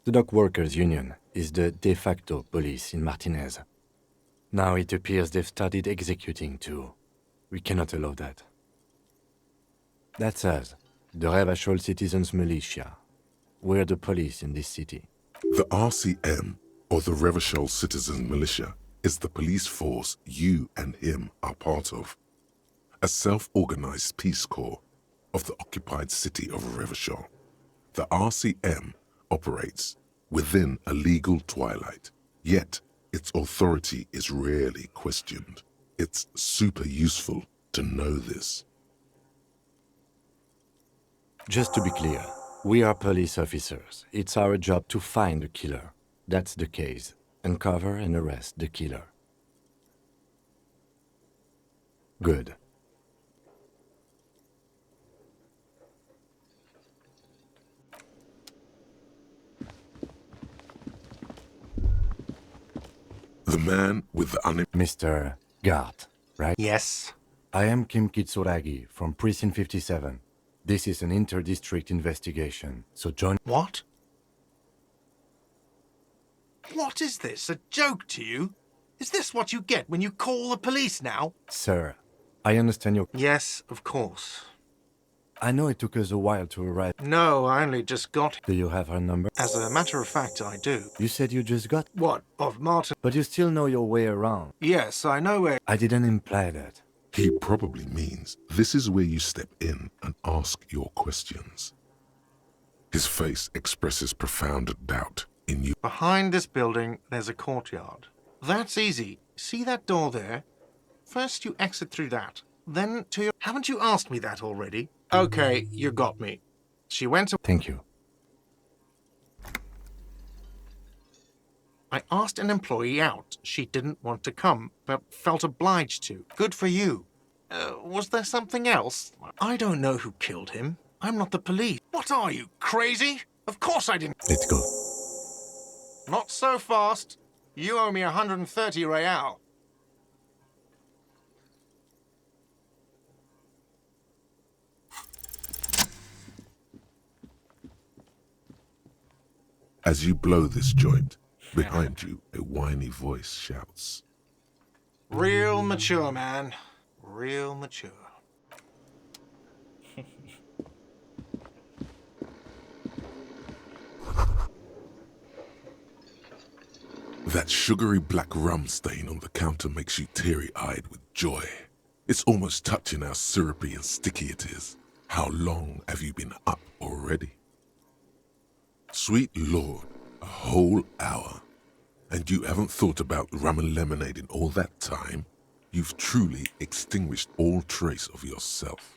The dock workers' union is the de facto police in Martinez. Now it appears they've started executing too. We cannot allow that. That's us, the Revachol Citizens Militia. We're the police in this city. The RCM, or the Revachol Citizen Militia, is the police force you and him are part of. A self-organized peace corps of the occupied city of Revachol. The RCM operates within a legal twilight, yet its authority is rarely questioned. It's super useful to know this. Just to be clear, we are police officers. It's our job to find the killer. That's the case. Uncover and arrest the killer. Good. The man with the Mr. Gart, right? Yes. I am Kim Kitsuragi from Precinct 57. This is an inter-district investigation, so join... What? What is this? A joke to you? Is this what you get when you call the police now? Sir, I understand your... Yes, of course. I know it took us a while to arrive. No, I only just got... Do you have her number? As a matter of fact, I do. You said you just got... What, of Martin? But you still know your way around. Yes, I know where... I didn't imply that. He probably means this is where you step in and ask your questions. His face expresses profound doubt in you. Behind this building, there's a courtyard. That's easy. See that door there? First you exit through that. Then to your... Haven't you asked me that already? Okay, you got me. She went to... Thank you. I asked an employee out. She didn't want to come, but felt obliged to. Good for you. Was there something else? I don't know who killed him. I'm not the police. What are you, crazy? Of course I didn't. Let's go. Not so fast. You owe me 130 real. As you blow this joint, behind you, a whiny voice shouts. Real mature, man. Real mature. That sugary black rum stain on the counter makes you teary-eyed with joy. It's almost touching how syrupy and sticky it is. How long have you been up already? Sweet Lord, a whole hour. And you haven't thought about rum and lemonade in all that time? You've truly extinguished all trace of yourself.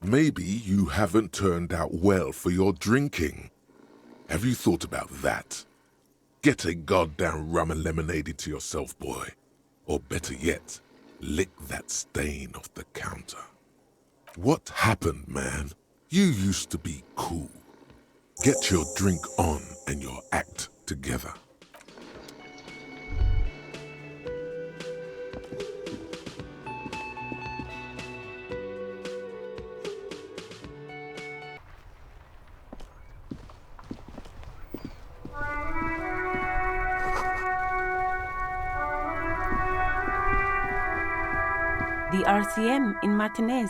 Maybe you haven't turned out well for your drinking. Have you thought about that? Get a goddamn rum and lemonade into yourself, boy. Or better yet, lick that stain off the counter. What happened, man? You used to be cool. Get your drink on and your act together. The RCM in Martinez.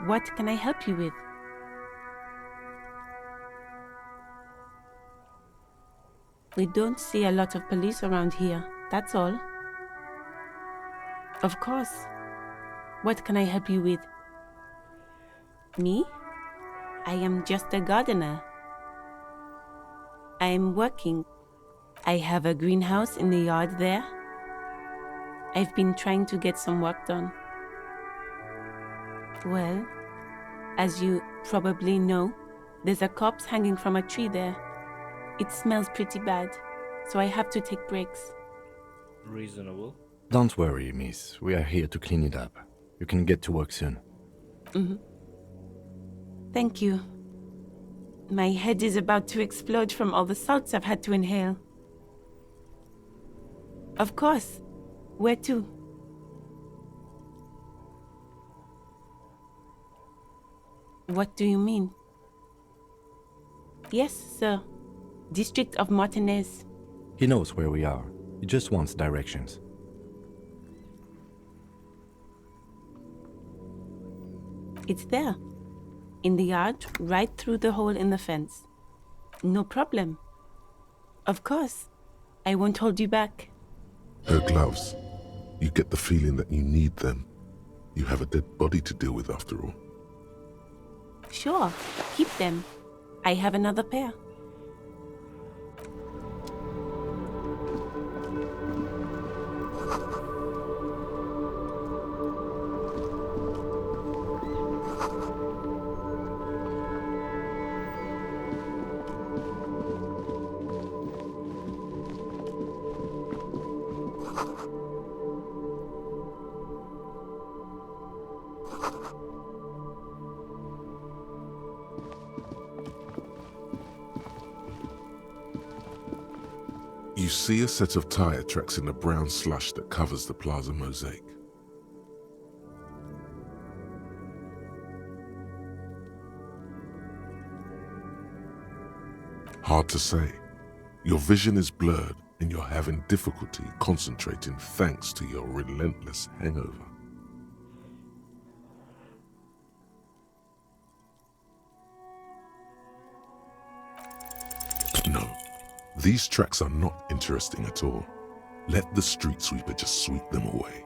What can I help you with? We don't see a lot of police around here, that's all. Of course. What can I help you with? Me? I am just a gardener. I am working. I have a greenhouse in the yard there. I've been trying to get some work done. Well, as you probably know, there's a corpse hanging from a tree there. It smells pretty bad, so I have to take breaks. Reasonable. Don't worry, miss. We are here to clean it up. You can get to work soon. Thank you. My head is about to explode from all the salts I've had to inhale. Of course. Where to? What do you mean? Yes, sir. District of Martinez. He knows where we are. He just wants directions. It's there. In the yard, right through the hole in the fence. No problem. Of course. I won't hold you back. Her gloves. You get the feeling that you need them. You have a dead body to deal with after all. Sure. Keep them. I have another pair. You see a set of tire tracks in the brown slush that covers the plaza mosaic. Hard to say. Your vision is blurred and you're having difficulty concentrating thanks to your relentless hangover. No, these tracks are not interesting at all. Let the street sweeper just sweep them away.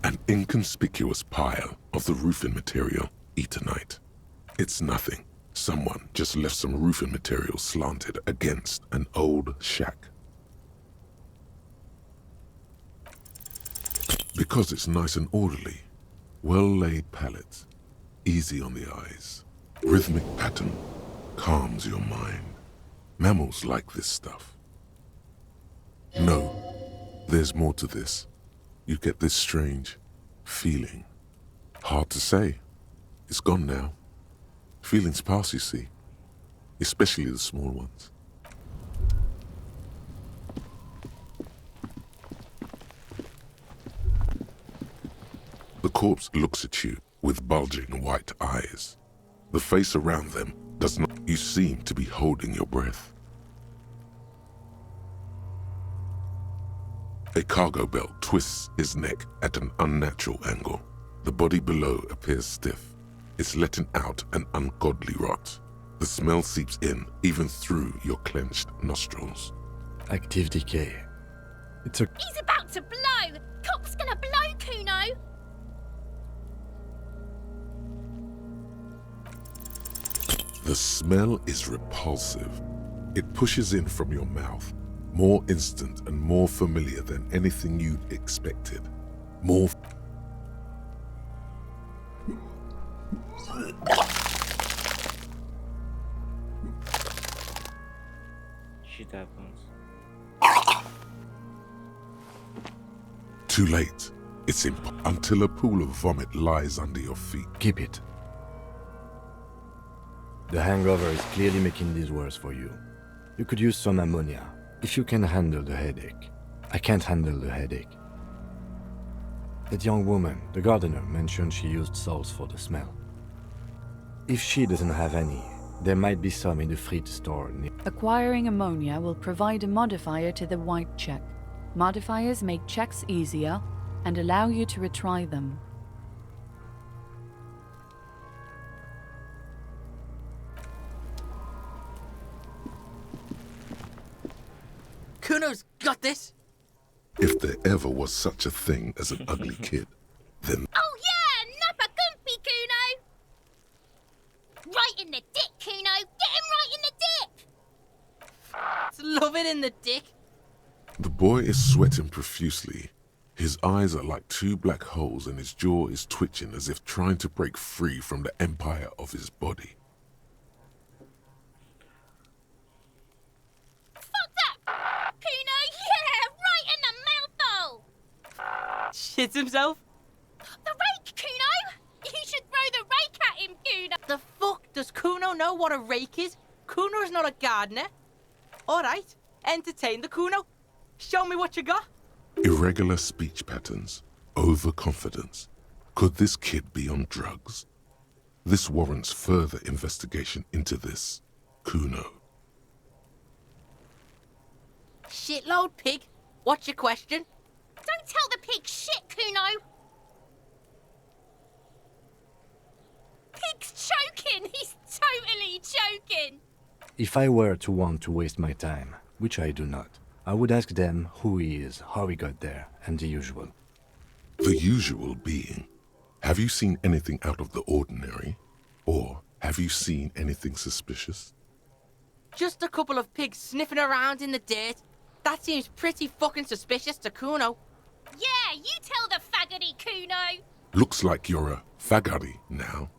An inconspicuous pile of the roofing material, Eternite. It's nothing. Someone just left some roofing material slanted against an old shack. Because it's nice and orderly, Well-laid palette, easy on the eyes. Rhythmic pattern calms your mind. Mammals like this stuff. No, there's more to this. You get this strange feeling. Hard to say. It's gone now. Feelings pass, you see. Especially the small ones. The corpse looks at you with bulging white eyes. The face around them does not. You seem to be holding your breath. A cargo belt twists his neck at an unnatural angle. The body below appears stiff. It's letting out an ungodly rot. The smell seeps in, even through your clenched nostrils. Active decay. It's a... He's about to blow! Cop's gonna blow, Kuno! The smell is repulsive. It pushes in from your mouth, more instant and more familiar than anything you'd expected. More... Shit happens. Too late. It's until a pool of vomit lies under your feet. Keep it. The hangover is clearly making this worse for you. You could use some ammonia, if you can handle the headache. I can't handle the headache. That young woman, the gardener, mentioned she used salts for the smell. If she doesn't have any, there might be some in the fridge store near. Acquiring ammonia will provide a modifier to the white check. Modifiers make checks easier and allow you to retry them. Kuno's got this! If there ever was such a thing as an ugly kid, then... Oh yeah! Nappa Gumpy, Kuno! Right in the dick, Kuno! Get him right in the dick! It's loving in the dick. The boy is sweating profusely. His eyes are like two black holes and his jaw is twitching as if trying to break free from the empire of his body. Fuck that! Kuno, yeah! Right in the mouthhole! Shits himself? The rake, Kuno! You should throw the rake at him, Kuno! The fuck? Does Kuno know what a rake is? Kuno's not a gardener. Alright, entertain the Kuno. Show me what you got. Irregular speech patterns, overconfidence. Could this kid be on drugs? This warrants further investigation into this Kuno. Shitload pig. What's your question? Don't tell the pig shit, Kuno! Pig's choking! He's totally choking! If I were to want to waste my time, which I do not, I would ask them who he is, how he got there, and the usual. The usual being, have you seen anything out of the ordinary? Or have you seen anything suspicious? Just a couple of pigs sniffing around in the dirt. That seems pretty fucking suspicious to Kuno. Yeah, you tell the faggoty, Kuno! Looks like you're a faggoty now,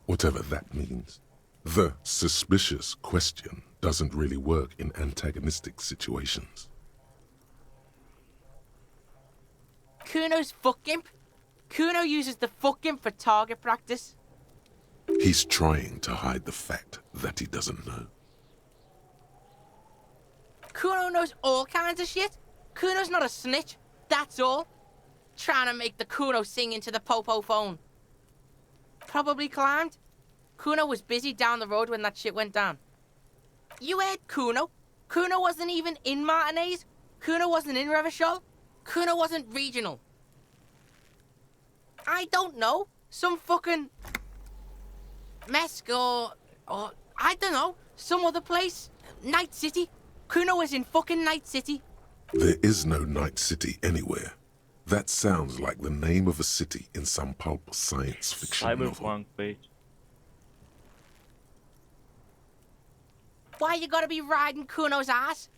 whatever that means. The suspicious question doesn't really work in antagonistic situations. Kuno's fuck gimp. Kuno uses the fuck gimp for target practice. He's trying to hide the fact that he doesn't know. Kuno knows all kinds of shit. Kuno's not a snitch, that's all. Trying to make the Kuno sing into the popo phone. Probably climbed. Kuno was busy down the road when that shit went down. You heard Kuno. Kuno wasn't even in Martinez. Kuno wasn't in Revachol. Kuno wasn't regional. I don't know. Some fucking... Mesk or I don't know. Some other place. Night City. Kuno was in fucking Night City. There is no Night City anywhere. That sounds like the name of a city in some pulp science fiction novel. Cyberpunk page. Why you gotta be riding Kuno's ass?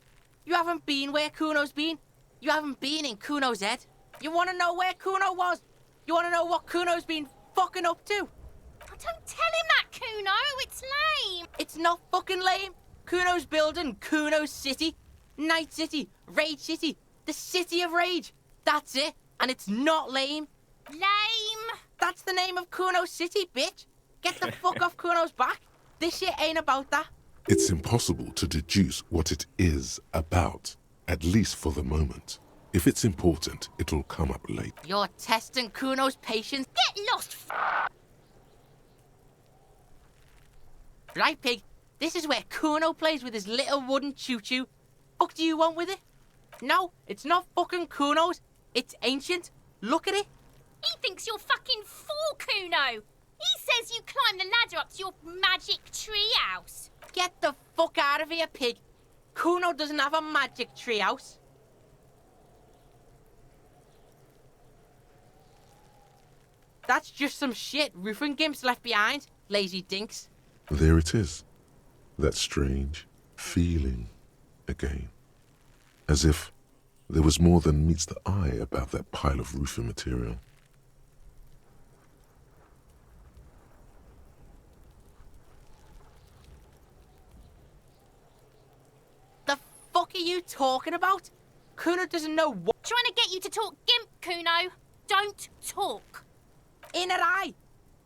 You haven't been where Kuno's been. You haven't been in Kuno's head. You wanna know where Kuno was? You want to know what Kuno's been fucking up to? Oh, don't tell him that, Kuno. It's lame. It's not fucking lame. Kuno's building Kuno's City. Night City. Rage City. The City of Rage. That's it. And it's not lame. Lame. That's the name of Kuno's City, bitch. Get the fuck off Kuno's back. This shit ain't about that. It's impossible to deduce what it is about, at least for the moment. If it's important, it'll come up late. You're testing Kuno's patience. Get lost. Right, pig. This is where Kuno plays with his little wooden choo-choo. Fuck do you want with it? No, it's not fucking Kuno's. It's ancient. Look at it. He thinks you're fucking fool, Kuno. He says you climb the ladder up to your magic tree house. Get the fuck out of here, pig. Kuno doesn't have a magic tree house. That's just some shit roofing gimps left behind, lazy dinks. There it is. That strange feeling again. As if there was more than meets the eye about that pile of roofing material. The fuck are you talking about? Kuno doesn't know what. Trying to get you to talk gimp, Kuno. Don't talk. In her eye.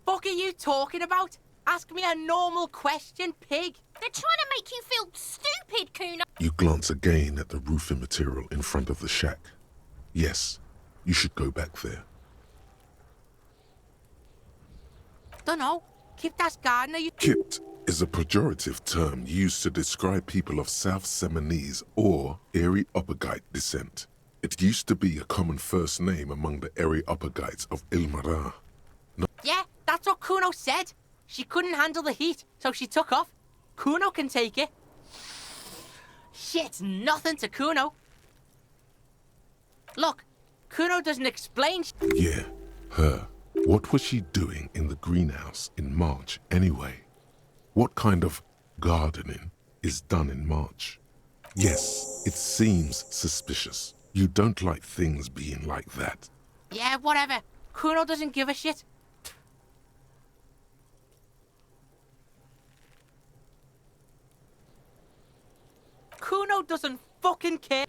Fuck are you talking about? Ask me a normal question, pig. They're trying to make you feel stupid, Kuno. You glance again at the roofing material in front of the shack. Yes, you should go back there. Dunno. Kiptas gardener, you... Kipt is a pejorative term used to describe people of South Seminese or Areopagite descent. It used to be a common first name among the Areopagites of Ilmara. Yeah, that's what Kuno said. She couldn't handle the heat, so she took off. Kuno can take it. Shit's nothing to Kuno. Look, Kuno doesn't explain. Yeah, her. What was she doing in the greenhouse in March anyway? What kind of gardening is done in March? Yes, it seems suspicious. You don't like things being like that. Yeah, whatever. Kuno doesn't give a shit. Kuno doesn't fucking care.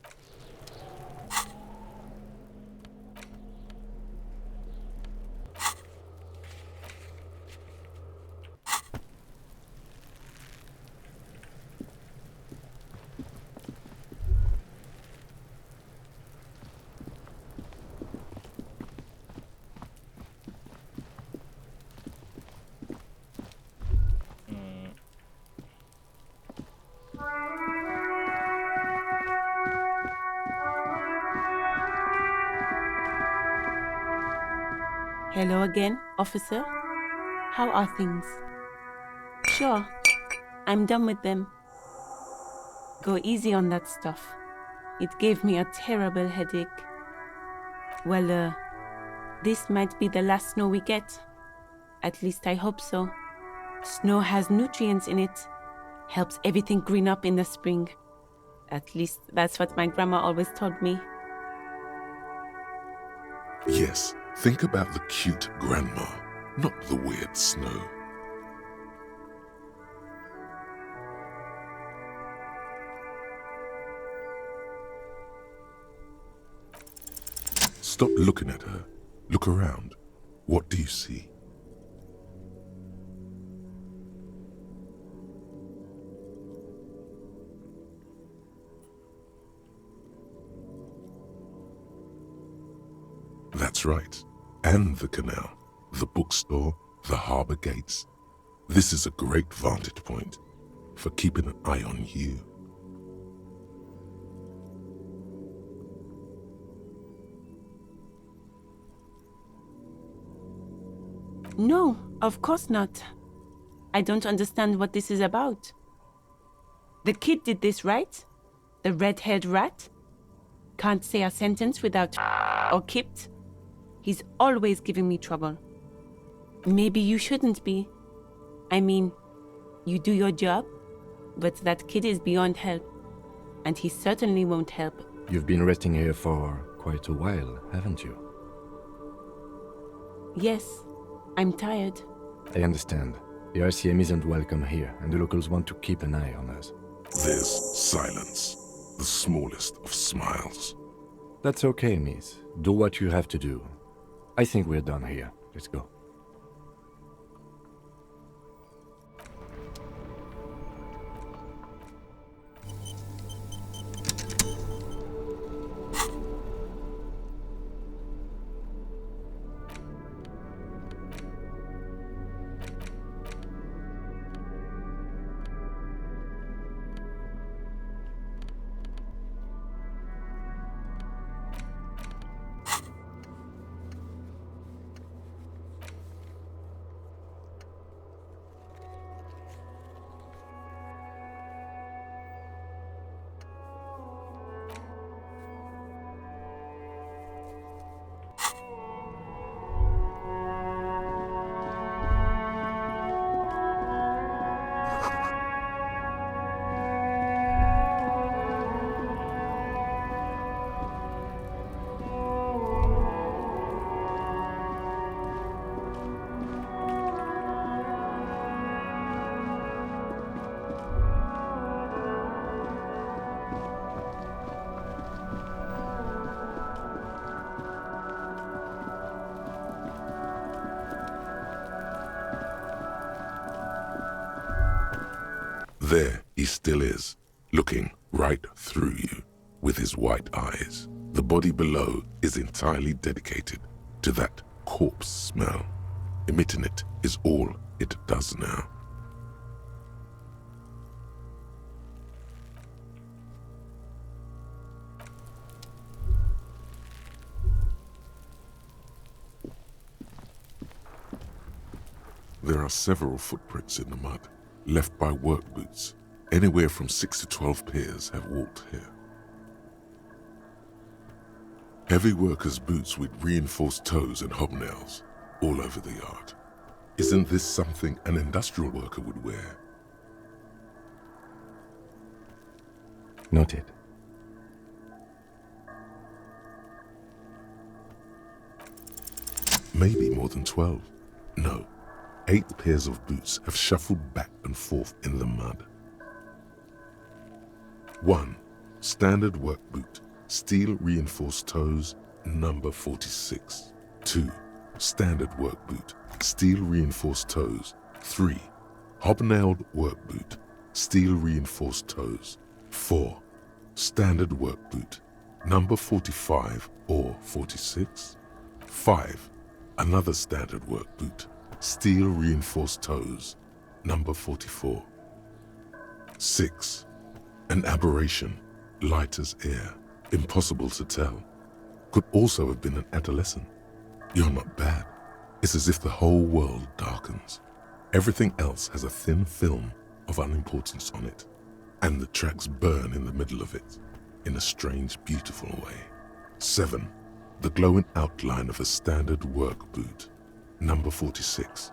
Hello again, officer. How are things? Sure, I'm done with them. Go easy on that stuff. It gave me a terrible headache. Well, this might be the last snow we get. At least I hope so. Snow has nutrients in it. Helps everything green up in the spring. At least that's what my grandma always told me. Yes, think about the cute grandma, not the weird snow. Stop looking at her. Look around. What do you see? That's right. And the canal, the bookstore, the harbour gates. This is a great vantage point for keeping an eye on you. No, of course not. I don't understand what this is about. The kid did this, right? The red-haired rat? Can't say a sentence without or kipped. He's always giving me trouble. Maybe you shouldn't be. I mean, you do your job, but that kid is beyond help. And he certainly won't help. You've been resting here for quite a while, haven't you? Yes, I'm tired. I understand. The RCM isn't welcome here, and the locals want to keep an eye on us. There's silence, the smallest of smiles. That's okay, miss. Do what you have to do. I think we're done here. Let's go. There he still is, looking right through you with his white eyes. The body below is entirely dedicated to that corpse smell. Emitting it is all it does now. There are several footprints in the mud, left by work boots. Anywhere from 6 to 12 pairs have walked here. Heavy workers' boots with reinforced toes and hobnails all over the yard. Isn't this something an industrial worker would wear? Noted. Maybe more than 12. No, 8 pairs of boots have shuffled back and forth in the mud. 1. Standard work boot, steel reinforced toes, number 46. 2. Standard work boot, steel reinforced toes, 3. Hobnailed work boot, steel reinforced toes, 4. Standard work boot, number 45 or 46. 5. Another standard work boot, steel reinforced toes, number 44. 6. An aberration, light as air, impossible to tell. Could also have been an adolescent. You're not bad. It's as if the whole world darkens. Everything else has a thin film of unimportance on it, and the tracks burn in the middle of it, in a strange, beautiful way. 7. The glowing outline of a standard work boot, number 46.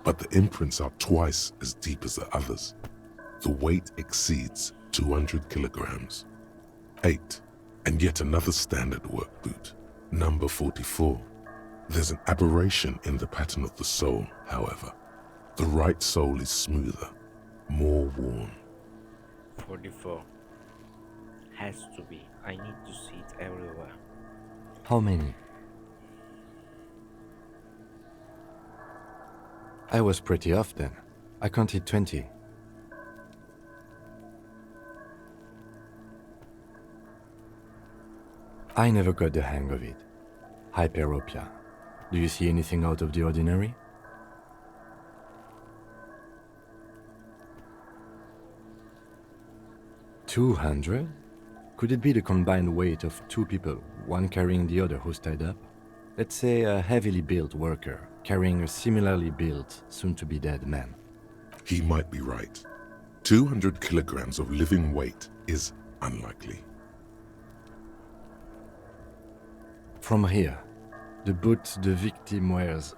But the imprints are twice as deep as the others. The weight exceeds 200 kilograms. 8. And yet another standard work boot, number 44. There's an aberration in the pattern of the sole, however. The right sole is smoother, more worn. 44. Has to be. I need to see it everywhere. How many? I was pretty off then. I counted 20. I never got the hang of it. Hyperopia. Do you see anything out of the ordinary? $200? Could it be the combined weight of 2 people, one carrying the other who's tied up? Let's say a heavily built worker carrying a similarly built, soon-to-be-dead man. He might be right. 200 kilograms of living weight is unlikely. From here, the boot the victim wears.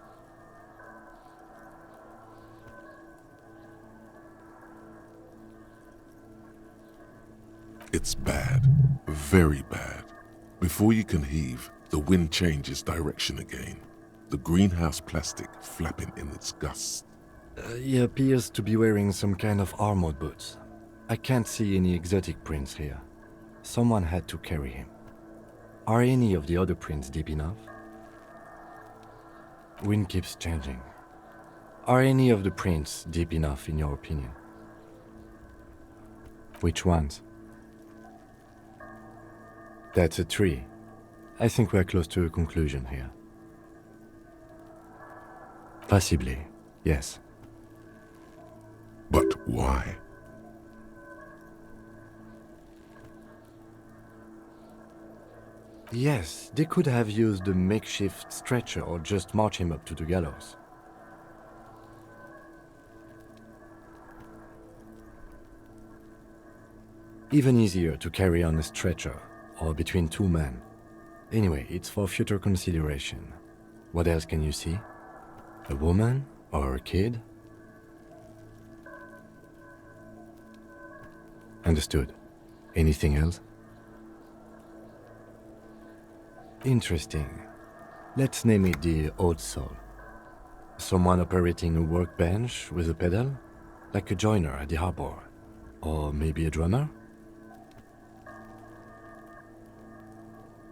It's bad, very bad. Before you can heave, the wind changes direction again. the greenhouse plastic flapping in its gusts. He appears to be wearing some kind of armored boots. I can't see any exotic prints here. Someone had to carry him. Are any of the other prints deep enough? Wind keeps changing. Are any of the prints deep enough in your opinion? Which ones? That's a tree. I think we're close to a conclusion here. Possibly, yes. But why? Yes, they could have used a makeshift stretcher or just march him up to the gallows. Even easier to carry on a stretcher, or between two men. Anyway, it's for future consideration. What else can you see? A woman? Or a kid? Understood. Anything else? Interesting. Let's name it the Old Soul. Someone operating a workbench with a pedal? Like a joiner at the harbor. Or maybe a drummer?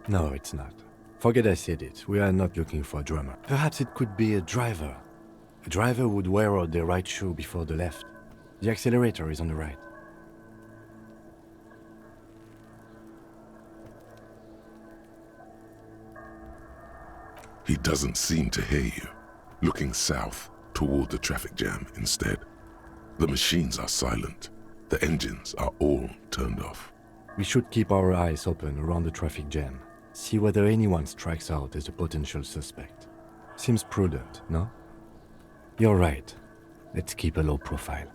No, it's not. Forget I said it. We are not looking for a drummer. Perhaps it could be a driver. A driver would wear out their right shoe before the left. The accelerator is on the right. He doesn't seem to hear you, looking south toward the traffic jam instead. The machines are silent. The engines are all turned off. We should keep our eyes open around the traffic jam. See whether anyone strikes out as a potential suspect. Seems prudent, no? You're right. Let's keep a low profile.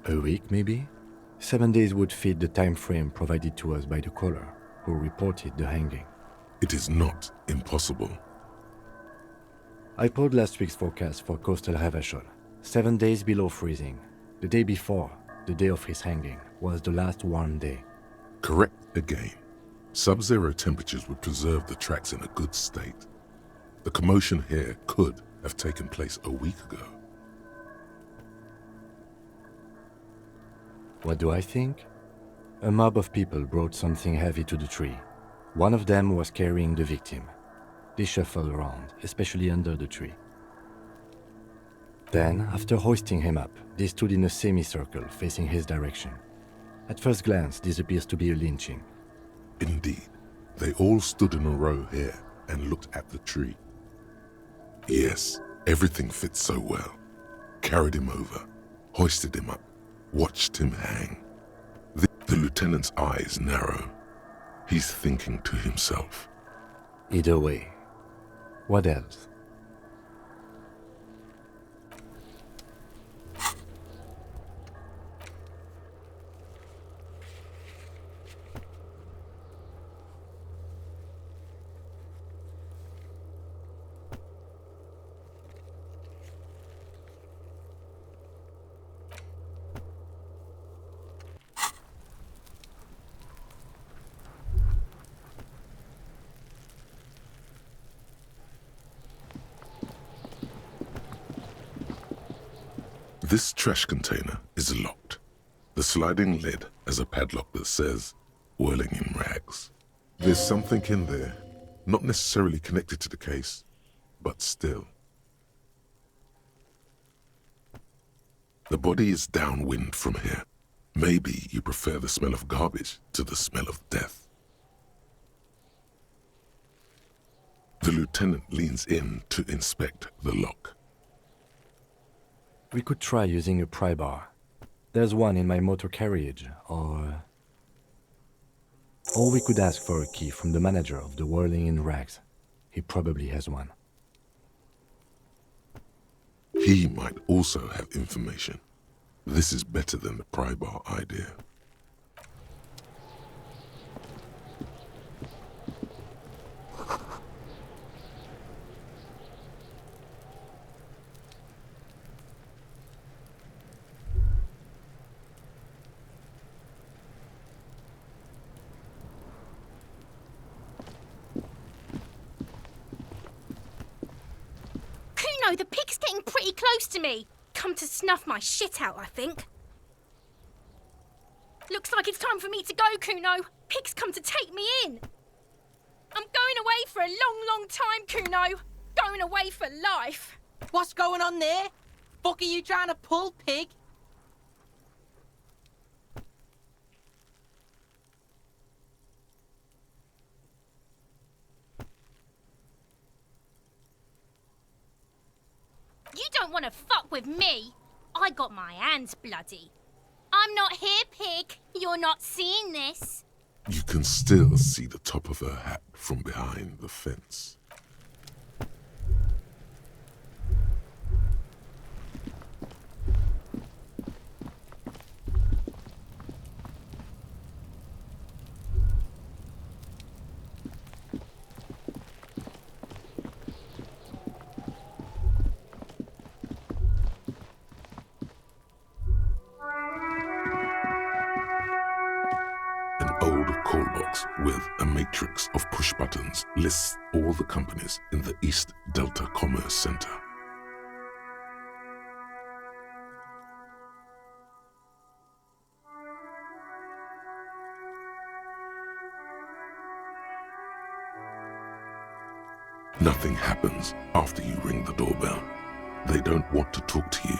A week, maybe? 7 days would fit the time frame provided to us by the caller who reported the hanging. It is not impossible. I pulled last week's forecast for coastal Revachol. 7 days below freezing. The day before, the day of his hanging, was the last warm day. Correct again. Sub-zero temperatures would preserve the tracks in a good state. The commotion here could have taken place a week ago. What do I think? A mob of people brought something heavy to the tree. One of them was carrying the victim. They shuffled around, especially under the tree. Then, after hoisting him up, they stood in a semicircle facing his direction. At first glance, this appears to be a lynching. Indeed, they all stood in a row here and looked at the tree. Yes, everything fits so well. Carried him over, hoisted him up, watched him hang. The lieutenant's eyes narrow. He's thinking to himself. Either way. What else? This trash container is locked. The sliding lid has a padlock that says, "Whirling in rags." There's something in there, not necessarily connected to the case, but still. The body is downwind from here. Maybe you prefer the smell of garbage to the smell of death. The lieutenant leans in to inspect the lock. We could try using a pry bar. There's one in my motor carriage, or we could ask for a key from the manager of the Whirling in Rags. He probably has one. He might also have information. This is better than the pry bar idea. Kuno, the pig's getting pretty close to me. Come to snuff my shit out, I think. Looks like it's time for me to go, Kuno. Pig's come to take me in. I'm going away for a long, long time, Kuno. Going away for life. What's going on there? Fuck are you trying to pull, pig? You don't want to fuck with me. I got my hands bloody. I'm not here, pig. You're not seeing this. You can still see the top of her hat from behind the fence. An old call box with a matrix of push buttons lists all the companies in the East Delta Commerce Center. Nothing happens after you ring the doorbell. They don't want to talk to you.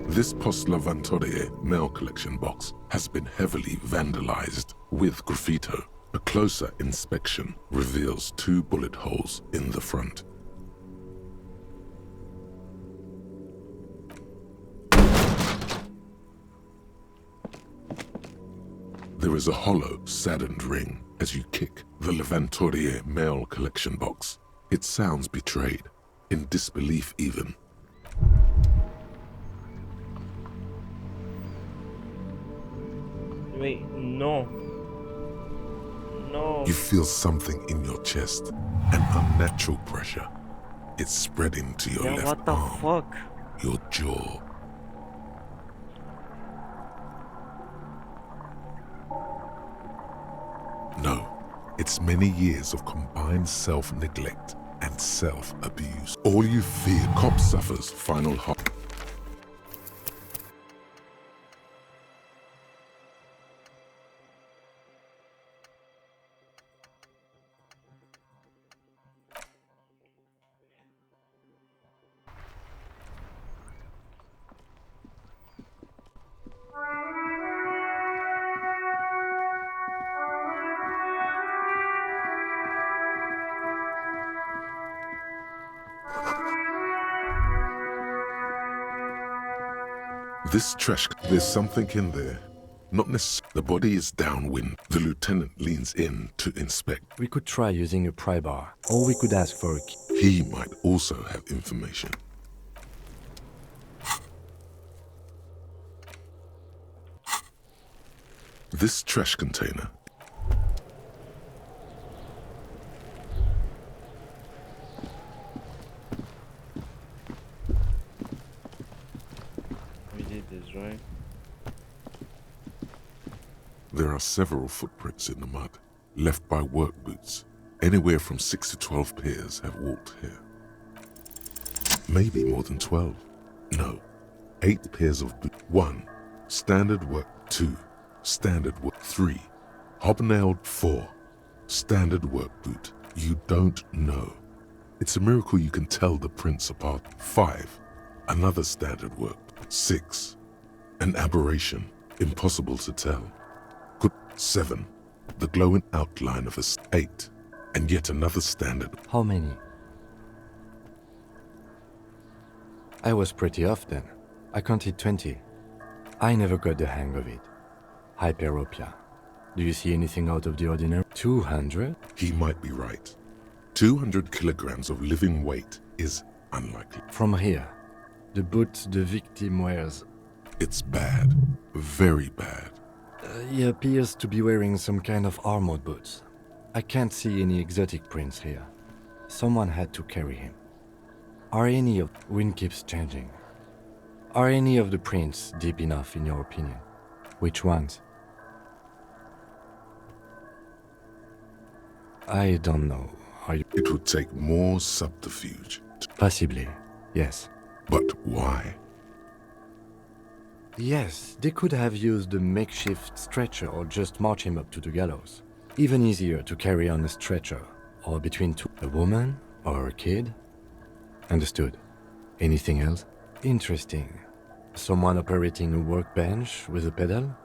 This Post Lavantorie mail collection box has been heavily vandalized with graffito. A closer inspection reveals 2 bullet holes in the front. There is a hollow, saddened ring as you kick the Lavantorie mail collection box. It sounds betrayed, in disbelief even. Wait, no. No. You feel something in your chest, an unnatural pressure. It's spreading to your Yeah, left what the arm, fuck? your jaw. No, it's many years of combined self-neglect and self-abuse. All you fear, cop suffers final heart. This trash, there's something in there. Not necessarily. The body is downwind. The lieutenant leans in to inspect. We could try using a pry bar, or we could ask for a key. He might also have information. This trash container. We did this, right? There are several footprints in the mud, left by work boots. Anywhere from 6 to 12 pairs have walked here. Maybe more than 12. No, 8 pairs of boots. 1. Standard work. 2. Standard work. 3. Hobnailed. 4. Standard work boot. You don't know. It's a miracle you can tell the prints apart. 5. Another standard work. 6. An aberration. Impossible to tell. 7. The glowing outline of a 8. And yet another standard. How many? I was pretty off then. I counted 20. I never got the hang of it. Hyperopia. Do you see anything out of the ordinary? 200? He might be right. 200 kilograms of living weight is unlikely. From here, the boots the victim wears. It's bad. Very bad. He appears to be wearing some kind of armored boots. I can't see any exotic prints here. Someone had to carry him. Are any of... Wind keeps changing. Are any of the prints deep enough in your opinion? Which ones? I don't know. Are you... It would take more subterfuge. Possibly, yes. But why? Yes, they could have used a makeshift stretcher or just march him up to the gallows. Even easier to carry on a stretcher, or between two. A woman or a kid? Understood. Anything else? Interesting. Someone operating a workbench with a pedal?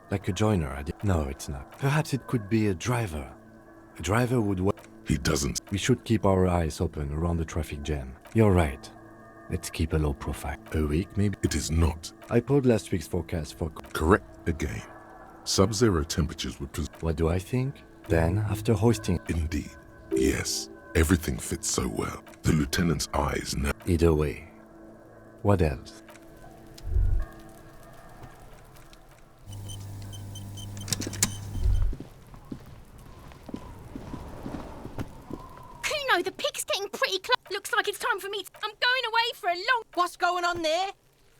Like a joiner? No, it's not. Perhaps it could be a driver. A driver would... He doesn't. We should keep our eyes open around the traffic jam. You're right. Let's keep a low profile. A week, maybe? It is not. I pulled last week's forecast for... Correct again. Sub-zero temperatures would... What do I think? Then, after hoisting... Indeed. Yes. Everything fits so well. The lieutenant's eyes now... Either way. What else? Kuno, the pig's getting pretty close. Looks like it's time for me. I'm going away for a long... What's going on there?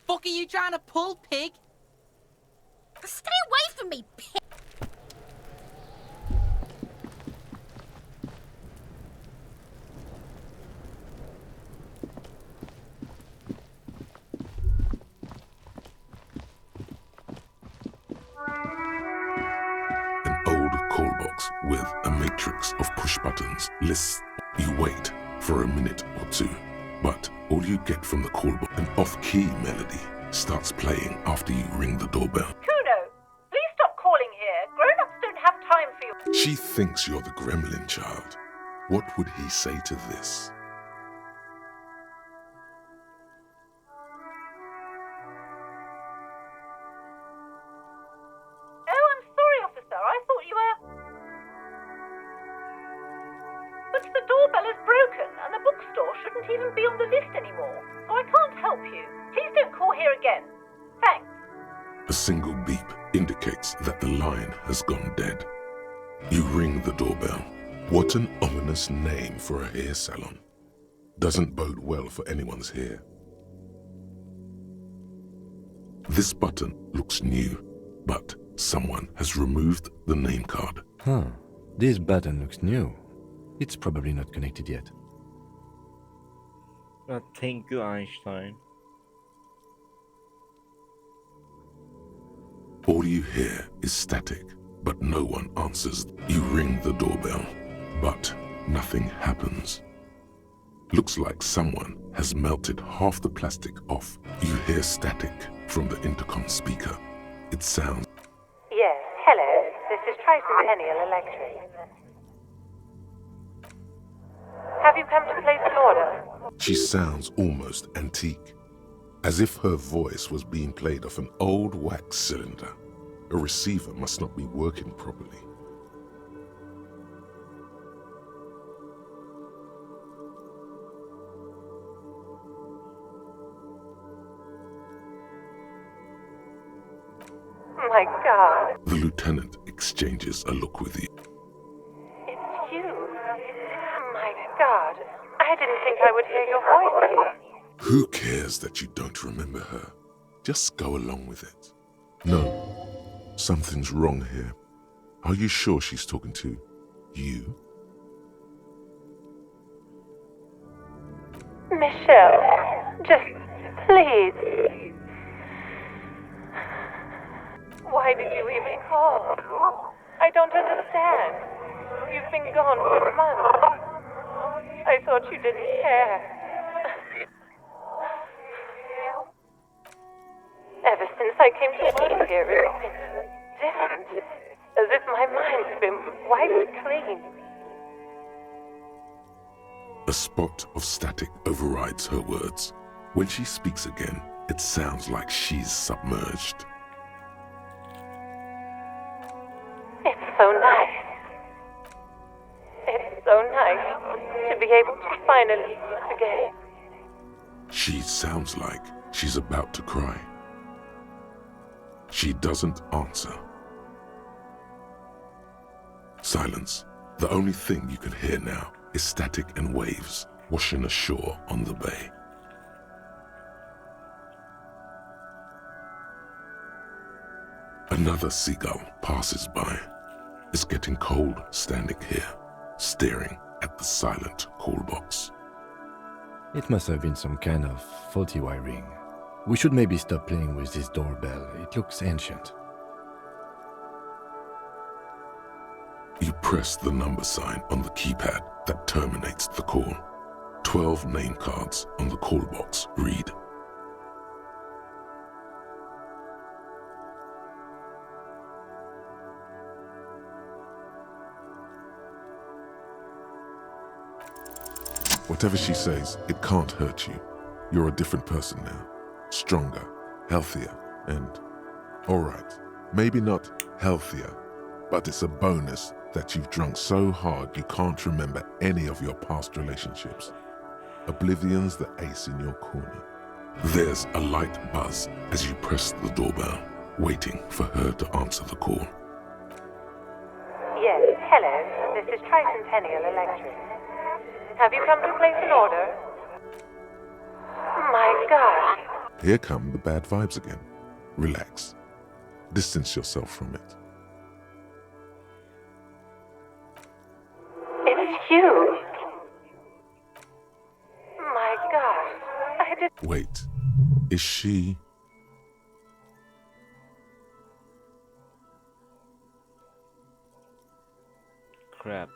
Fuck are you trying to pull, pig? Stay away from me, pig! An old call box with a matrix of push buttons lists. You wait for a minute or two, but all you get from the call box, an off-key melody, starts playing after you ring the doorbell. Kuno, please stop calling here. Grown-ups don't have time for you. She thinks you're the gremlin child. What would he say to this? Oh, I'm sorry, officer. I thought you were... But the doorbell is broken, and the bookstore shouldn't even be on the list anymore, so I can't help you. Please don't call here again. Thanks. A single beep indicates that the line has gone dead. You ring the doorbell. What an ominous name for a hair salon. Doesn't bode well for anyone's hair. This button looks new, but someone has removed the name card. Huh. This button looks new. It's probably not connected yet. Thank you, Einstein. All you hear is static, but no one answers. You ring the doorbell, but nothing happens. Looks like someone has melted half the plastic off. You hear static from the intercom speaker. It sounds... Yes, hello. This is Tricentennial Electric. Have you come to place an order? She sounds almost antique, as if her voice was being played off an old wax cylinder. A receiver must not be working properly. My God. The lieutenant exchanges a look with you. It's you. My God. I didn't think I would hear your voice. Who cares that you don't remember her? Just go along with it. No, something's wrong here. Are you sure she's talking to you? Michelle, just please. Why did you even call? I don't understand. You've been gone for months. I thought you didn't care. Ever since I came to live here, it's been different. As if my mind's been wiped clean. A spot of static overrides her words. When she speaks again, it sounds like she's submerged. It's be able to finally meet again. She sounds like she's about to cry. She doesn't answer. Silence. The only thing you can hear now is static and waves washing ashore on the bay. Another seagull passes by. It's getting cold standing here, staring at the silent call box. It must have been some kind of faulty wiring. We should maybe stop playing with this doorbell. It looks ancient. You press the number sign on the keypad that terminates the call. 12 name cards on the call box read. Whatever she says, it can't hurt you. You're a different person now. Stronger, healthier, and... alright, maybe not healthier, but it's a bonus that you've drunk so hard you can't remember any of your past relationships. Oblivion's the ace in your corner. There's a light buzz as you press the doorbell, waiting for her to answer the call. Yes, hello. This is Tricentennial Electric. Have you come to place an order? My gosh. Here come the bad vibes again. Relax. Distance yourself from it. It's huge. My gosh. I did. Wait, is she... Crap.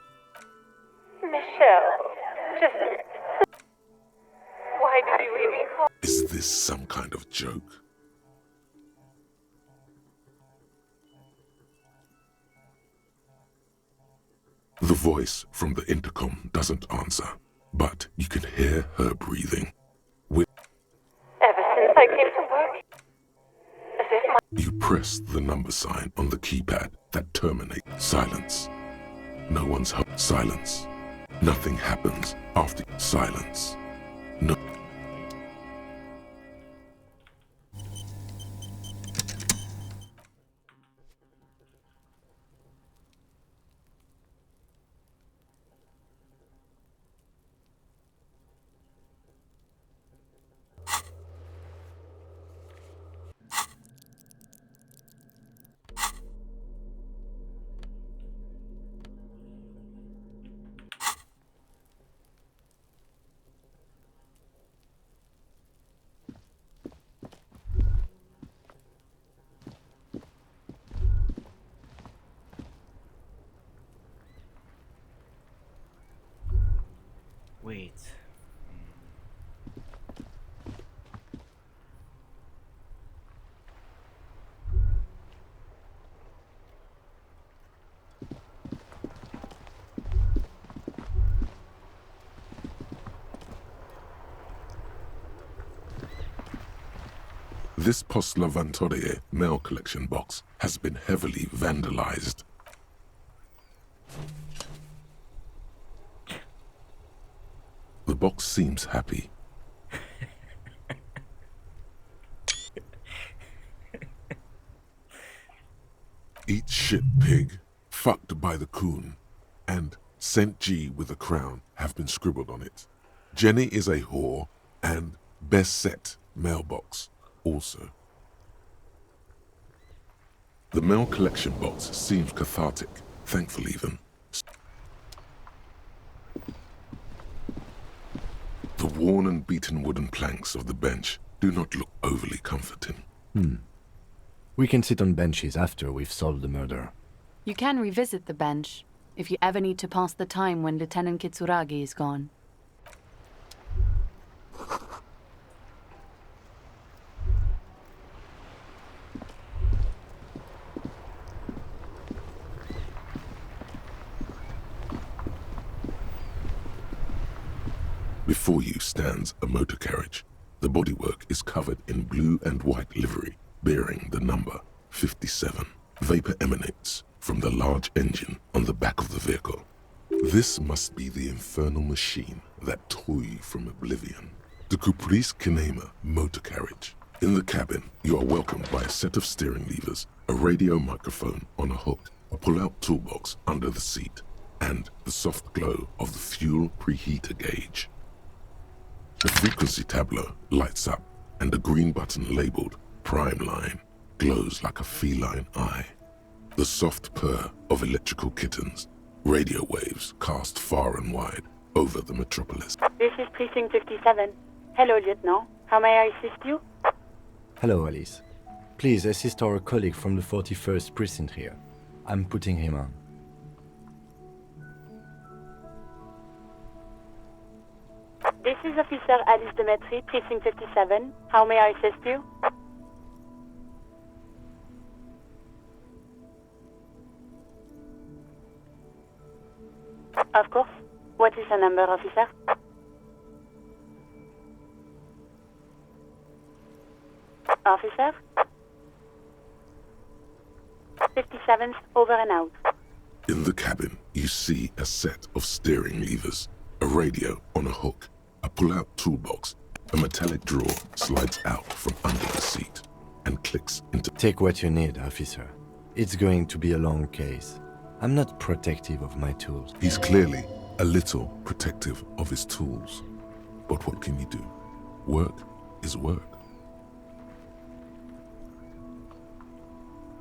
Michelle. Just... Why did you even call? Is this some kind of joke? The voice from the intercom doesn't answer, but you can hear her breathing. Ever since I came to work, as if my... You press the number sign on the keypad that terminates. Silence. No one's home. Silence. Nothing happens after silence. No. Wait. This Postlavantore mail collection box has been heavily vandalized. The box seems happy. Eat shit, pig, fucked by the coon, and St. G with a crown have been scribbled on it. Jenny is a whore, and best set mailbox also. The mail collection box seems cathartic, thankful even. The worn and beaten wooden planks of the bench do not look overly comforting. We can sit on benches after we've solved the murder. You can revisit the bench if you ever need to pass the time when Lieutenant Kitsuragi is gone. Before you stands a motor carriage. The bodywork is covered in blue and white livery, bearing the number 57. Vapor emanates from the large engine on the back of the vehicle. This must be the infernal machine that tore you from oblivion. The Caprice Kinema motor carriage. In the cabin, you are welcomed by a set of steering levers, a radio microphone on a hook, a pull-out toolbox under the seat, and the soft glow of the fuel preheater gauge. The frequency tableau lights up, and a green button labeled Prime Line glows like a feline eye. The soft purr of electrical kittens, radio waves cast far and wide over the metropolis. This is Precinct 57. Hello, Lieutenant. How may I assist you? Hello, Alice. Please assist our colleague from the 41st precinct here. I'm putting him on. This is Officer Alice Demetri, Precinct 57. How may I assist you? Of course. What is the number, officer? Officer? 57th, over and out. In the cabin, you see a set of steering levers, a radio on a hook, a pull-out toolbox, a metallic drawer slides out from under the seat and clicks into... Take what you need, officer. It's going to be a long case. I'm not protective of my tools. He's clearly a little protective of his tools. But what can you do? Work is work.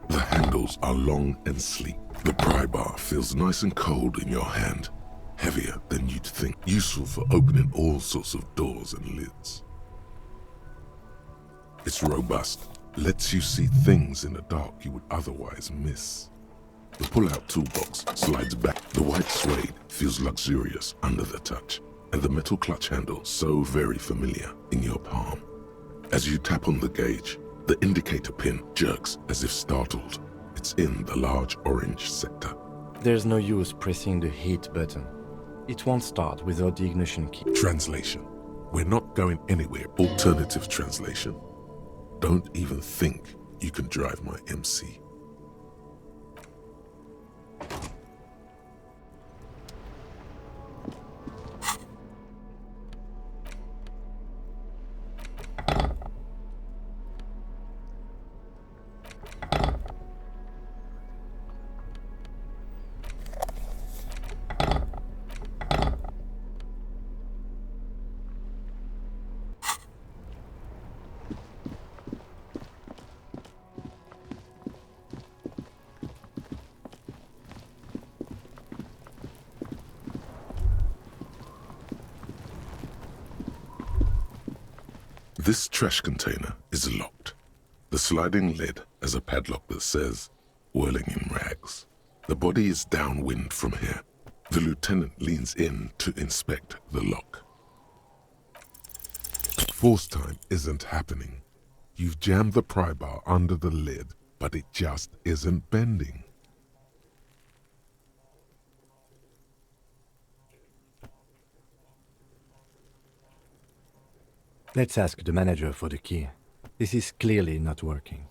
The handles are long and sleek. The pry bar feels nice and cold in your hand, heavier than you'd think, useful for opening all sorts of doors and lids. It's robust, lets you see things in the dark you would otherwise miss. The pull-out toolbox slides back. The white suede feels luxurious under the touch, and the metal clutch handle so very familiar in your palm. As you tap on the gauge, the indicator pin jerks as if startled. It's in the large orange sector. There's no use pressing the heat button. It won't start without the ignition key. Translation. We're not going anywhere. Alternative translation. Don't even think you can drive my MC. This trash container is locked. The sliding lid has a padlock that says, "Whirling in rags." The body is downwind from here. The lieutenant leans in to inspect the lock. Force time isn't happening. You've jammed the pry bar under the lid, but it just isn't bending. Let's ask the manager for the key. This is clearly not working.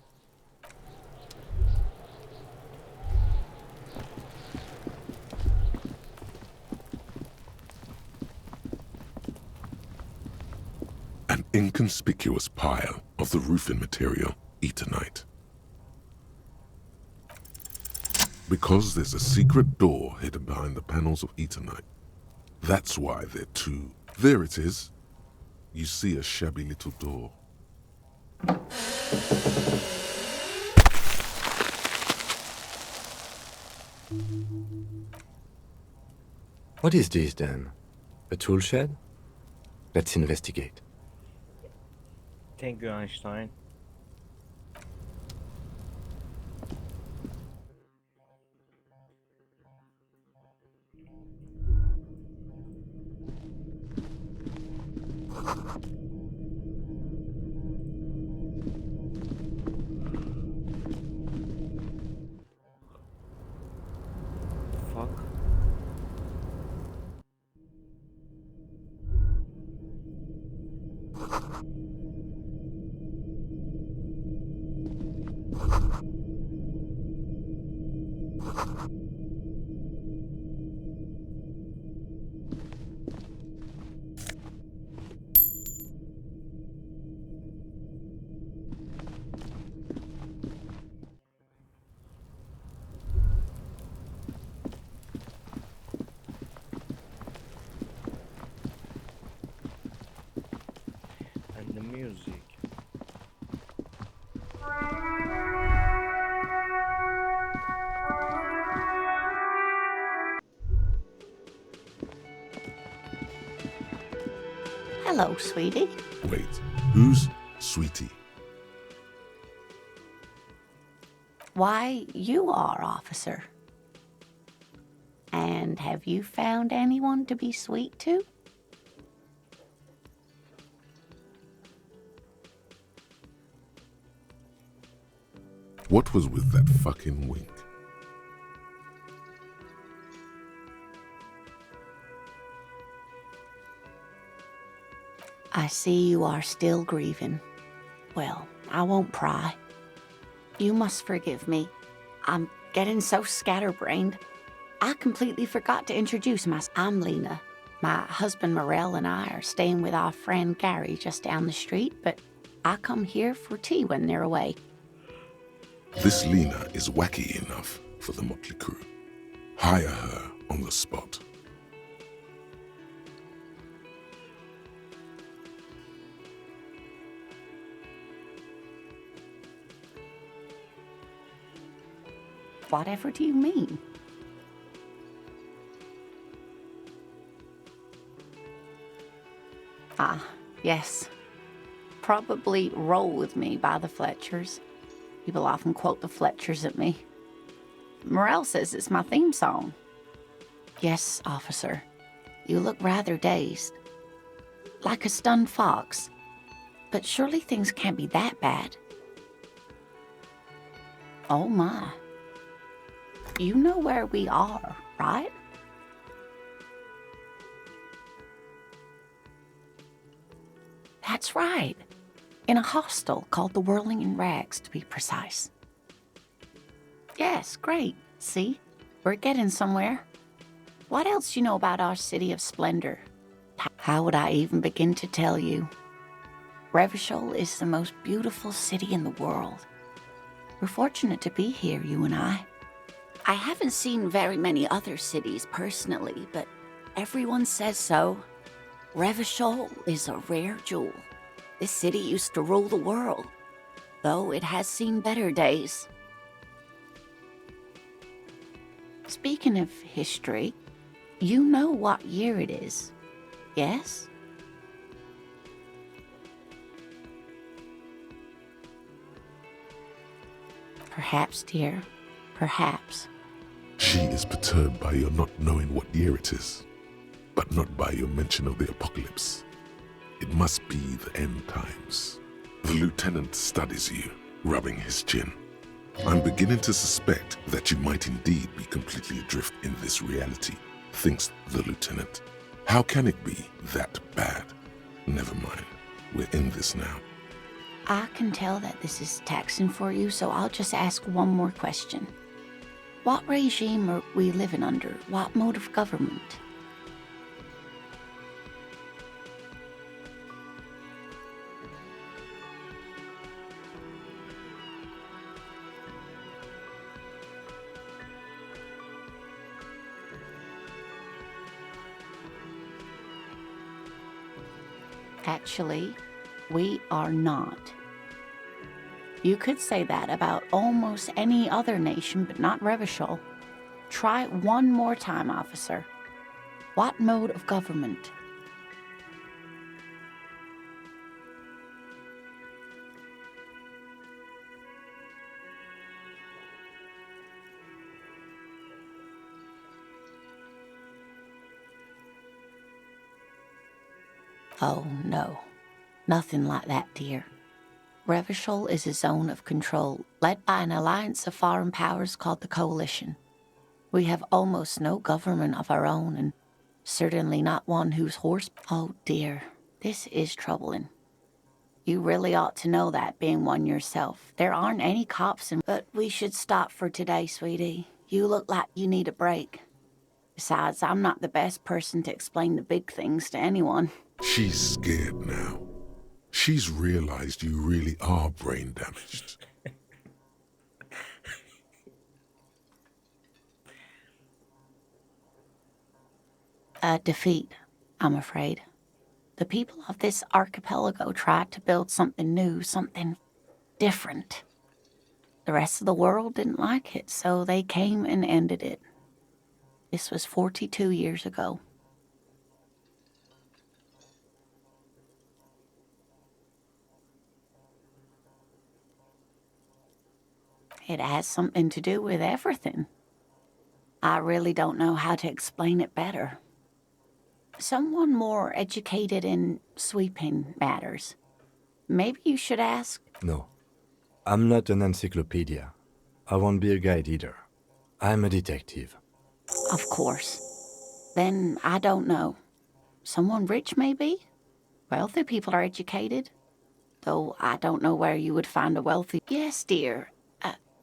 An inconspicuous pile of the roofing material, Eternite. Because there's a secret door hidden behind the panels of Eternite. That's why they're two. There it is. You see a shabby little door. What is this then? A tool shed? Let's investigate. Thank you, Einstein. Fuck. Hello, sweetie. Wait, who's Sweetie? Why, you are, officer. And have you found anyone to be sweet to? What was with that fucking wink? I see you are still grieving. Well, I won't pry. You must forgive me. I'm getting so scatterbrained. I completely forgot to introduce myself. I'm Lena. My husband Morel and I are staying with our friend Gary just down the street, but I come here for tea when they're away. This Lena is wacky enough for the motley crew. Hire her on the spot. Whatever do you mean? Ah, yes. Probably Roll With Me by the Fletchers. People often quote the Fletchers at me. Morel says it's my theme song. Yes, officer. You look rather dazed. Like a stunned fox. But surely things can't be that bad. Oh my. You know where we are, right? That's right. In a hostel called the Whirling in Rags, to be precise. Yes, great. See? We're getting somewhere. What else do you know about our city of splendor? How would I even begin to tell you? Revachol is the most beautiful city in the world. We're fortunate to be here, you and I. I haven't seen very many other cities personally, but everyone says so. Revachol is a rare jewel. This city used to rule the world, though it has seen better days. Speaking of history, you know what year it is, yes? Perhaps, dear, perhaps. She is perturbed by your not knowing what year it is, but not by your mention of the apocalypse. It must be the end times. The lieutenant studies you, rubbing his chin. I'm beginning to suspect that you might indeed be completely adrift in this reality, thinks the lieutenant. How can it be that bad? Never mind. We're in this now. I can tell that this is taxing for you, so I'll just ask one more question. What regime are we living under? What mode of government? Actually, we are not. You could say that about almost any other nation, but not Revachol. Try one more time, officer. What mode of government? Oh, no. Nothing like that, dear. Revachol is a zone of control led by an alliance of foreign powers called the Coalition. We have almost no government of our own, and certainly not one whose horse... Oh, dear. This is troubling. You really ought to know that, being one yourself. There aren't any cops in... But we should stop for today, sweetie. You look like you need a break. Besides, I'm not the best person to explain the big things to anyone. She's scared now. She's realized you really are brain damaged. A defeat, I'm afraid. The people of this archipelago tried to build something new, something different. The rest of the world didn't like it, so they came and ended it. This was 42 years ago. It has something to do with everything. I really don't know how to explain it better. Someone more educated in sweeping matters. Maybe you should ask. No, I'm not an encyclopedia. I won't be a guide either. I'm a detective. Of course. Then I don't know. Someone rich, maybe? Wealthy people are educated. Though I don't know where you would find a wealthy... Yes, dear.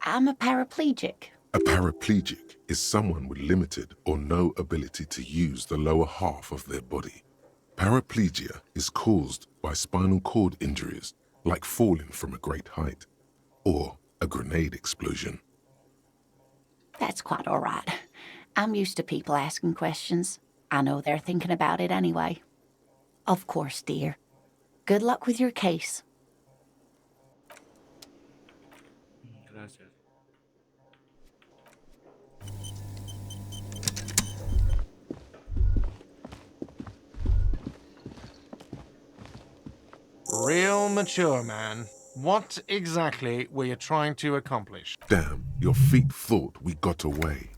I'm a paraplegic. A paraplegic is someone with limited or no ability to use the lower half of their body. Paraplegia is caused by spinal cord injuries, like falling from a great height, or a grenade explosion. That's quite all right. I'm used to people asking questions. I know they're thinking about it anyway. Of course, dear. Good luck with your case. Gracias. Real mature, man. What exactly were you trying to accomplish? Damn, your feet thought we got away.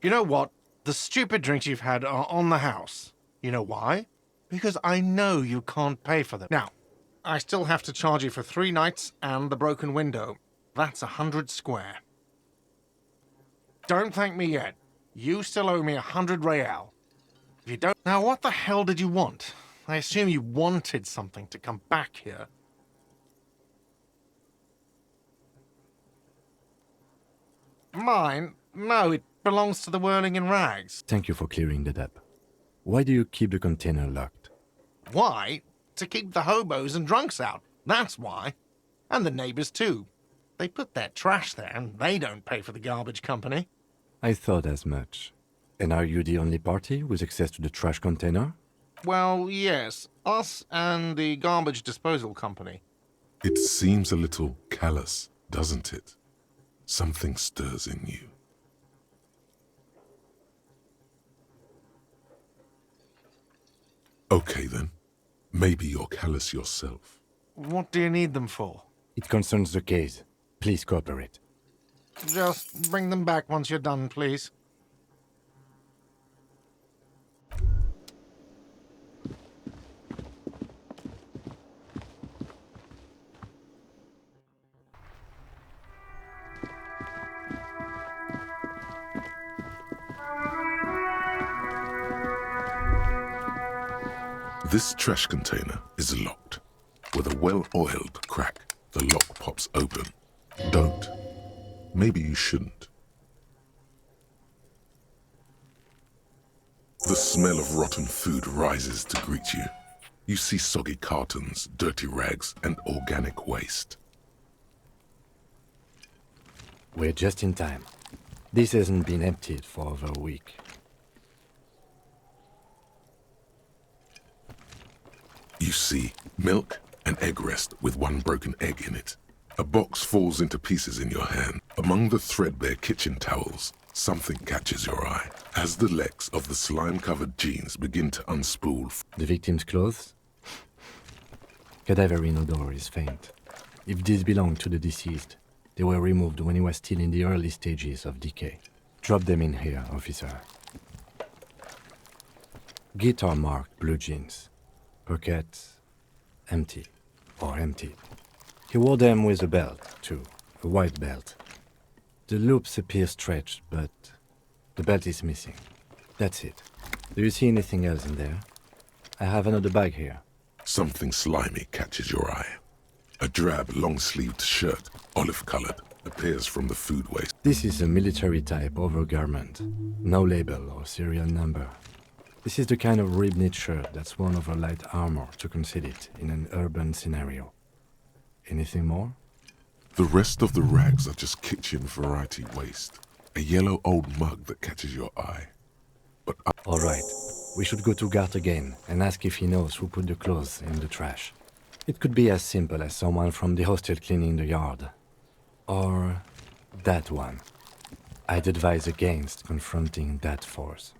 You know what? The stupid drinks you've had are on the house. You know why? Because I know you can't pay for them. Now, I still have to charge you for 3 nights and the broken window. That's 100 square. Don't thank me yet. You still owe me 100 real. If you don't... Now, what the hell did you want? I assume you wanted something to come back here. Mine? No, it belongs to the Whirling in Rags. Thank you for clearing that up. Why do you keep the container locked? Why? To keep the hobos and drunks out. That's why. And the neighbors, too. They put their trash there, and they don't pay for the garbage company. I thought as much. And are you the only party with access to the trash container? Well, yes. Us and the garbage disposal company. It seems a little callous, doesn't it? Something stirs in you. Okay then. Maybe you're callous yourself. What do you need them for? It concerns the case. Please cooperate. Just bring them back once you're done, please. This trash container is locked. With a well-oiled crack, the lock pops open. Don't. Maybe you shouldn't. The smell of rotten food rises to greet you. You see soggy cartons, dirty rags, and organic waste. We're just in time. This hasn't been emptied for over a week. You see milk and egg rest with one broken egg in it. A box falls into pieces in your hand. Among the threadbare kitchen towels, something catches your eye. As the legs of the slime-covered jeans begin to unspool... The victim's clothes? Cadaverine odor is faint. If these belong to the deceased, they were removed when he was still in the early stages of decay. Drop them in here, officer. Guitar-marked blue jeans. Pockets empty or empty. He wore them with a belt, too, a white belt. The loops appear stretched, but the belt is missing. That's it. Do you see anything else in there? I have another bag here. Something slimy catches your eye. A drab, long-sleeved shirt, olive-colored, appears from the food waste. This is a military-type overgarment. No label or serial number. This is the kind of rib-knit shirt that's worn over light armor to conceal it in an urban scenario. Anything more? The rest of the rags are just kitchen variety waste. A yellow old mug that catches your eye. But all right, we should go to Gart again and ask if he knows who put the clothes in the trash. It could be as simple as someone from the hostel cleaning the yard. Or that one. I'd advise against confronting that force.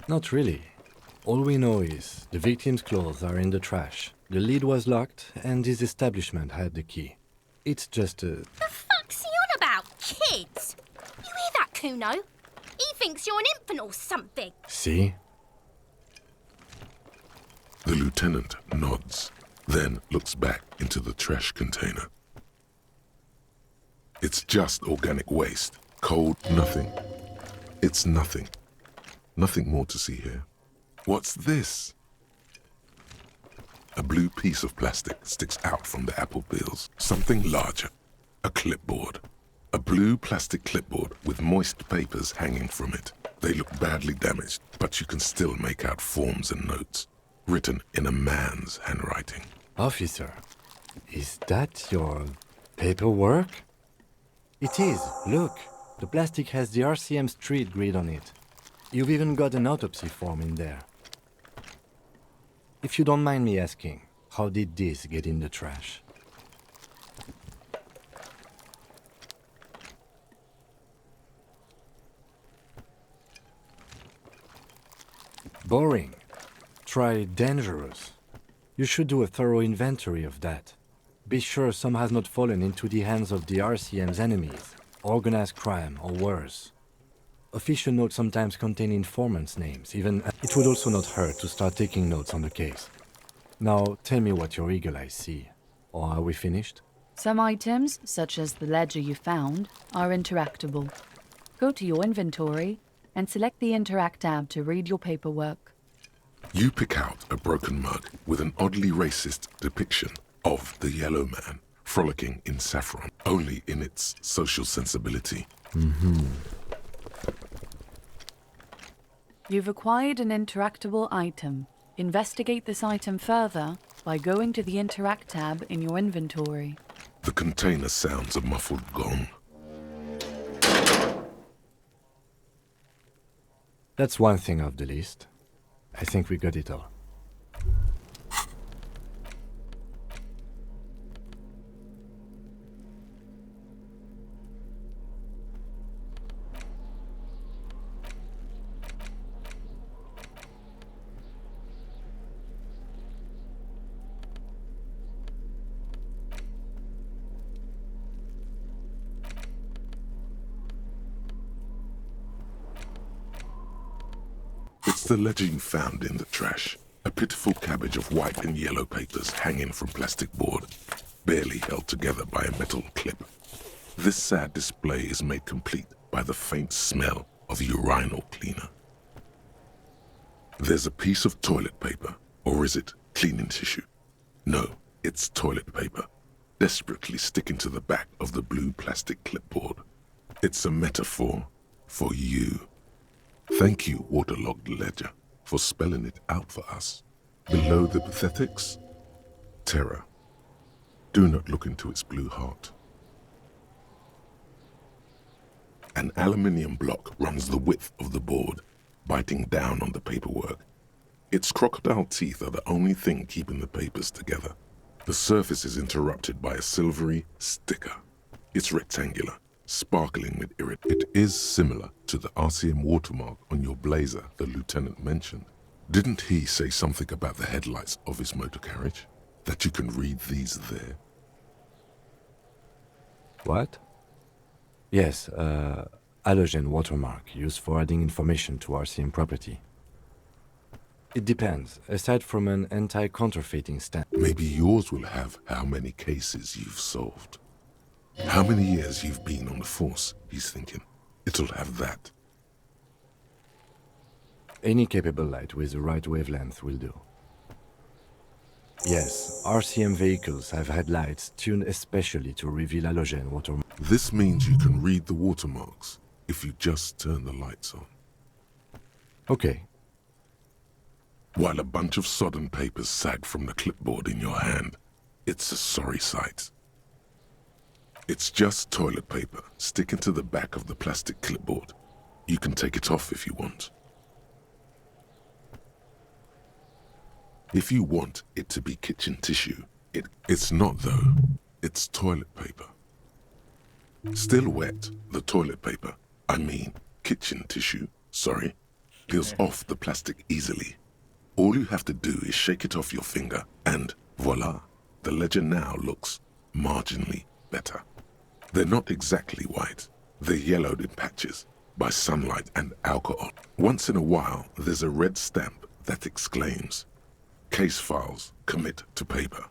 Not really. All we know is the victim's clothes are in the trash, the lid was locked, and his establishment had the key. It's just a... The fuck's he on about? Kids? You hear that, Kuno? He thinks you're an infant or something. See? The lieutenant nods, then looks back into the trash container. It's just organic waste. Cold, nothing. It's nothing. Nothing more to see here. What's this? A blue piece of plastic sticks out from the apple peels. Something larger. A clipboard. A blue plastic clipboard with moist papers hanging from it. They look badly damaged, but you can still make out forms and notes, written in a man's handwriting. Officer, is that your paperwork? It is. Look, the plastic has the RCM street grid on it. You've even got an autopsy form in there. If you don't mind me asking, how did this get in the trash? Boring. Try dangerous. You should do a thorough inventory of that. Be sure some has not fallen into the hands of the RCM's enemies, organized crime or worse. Official notes sometimes contain informants' names, even it would also not hurt to start taking notes on the case. Now, tell me what your eagle eyes see. Or are we finished? Some items, such as the ledger you found, are interactable. Go to your inventory and select the Interact tab to read your paperwork. You pick out a broken mug with an oddly racist depiction of the yellow man frolicking in saffron, only in its social sensibility. You've acquired an interactable item. Investigate this item further by going to the Interact tab in your inventory. The container sounds a muffled gong. That's one thing off the list. I think we got it all. It's the ledger you found in the trash. A pitiful cabbage of white and yellow papers hanging from plastic board, barely held together by a metal clip. This sad display is made complete by the faint smell of urinal cleaner. There's a piece of toilet paper, or is it cleaning tissue? No, it's toilet paper, desperately sticking to the back of the blue plastic clipboard. It's a metaphor for you. Thank you, waterlogged ledger, for spelling it out for us. Below the pathetics, terror. Do not look into its blue heart. An aluminium block runs the width of the board, biting down on the paperwork. Its crocodile teeth are the only thing keeping the papers together. The surface is interrupted by a silvery sticker. It's rectangular, sparkling with iridescence. It is similar to the RCM watermark on your blazer the lieutenant mentioned. Didn't he say something about the headlights of his motor carriage? That you can read these there? What? Yes, halogen watermark used for adding information to RCM property. It depends. Aside from an anti-counterfeiting stand. Maybe yours will have how many cases you've solved. How many years you've been on the force, he's thinking. It'll have that. Any capable light with the right wavelength will do. Yes, RCM vehicles have had lights tuned especially to reveal halogen watermark. This means you can read the watermarks if you just turn the lights on. Okay. While a bunch of sodden papers sag from the clipboard in your hand, it's a sorry sight. It's just toilet paper sticking to the back of the plastic clipboard. You can take it off if you want. If you want it to be kitchen tissue, it's not though. It's toilet paper. Still wet, the toilet paper, I mean kitchen tissue, sorry, peels off the plastic easily. All you have to do is shake it off your finger, and voila, the ledger now looks marginally better. They're not exactly white. They're yellowed in patches by sunlight and alcohol. Once in a while, there's a red stamp that exclaims, "Case files commit to paper."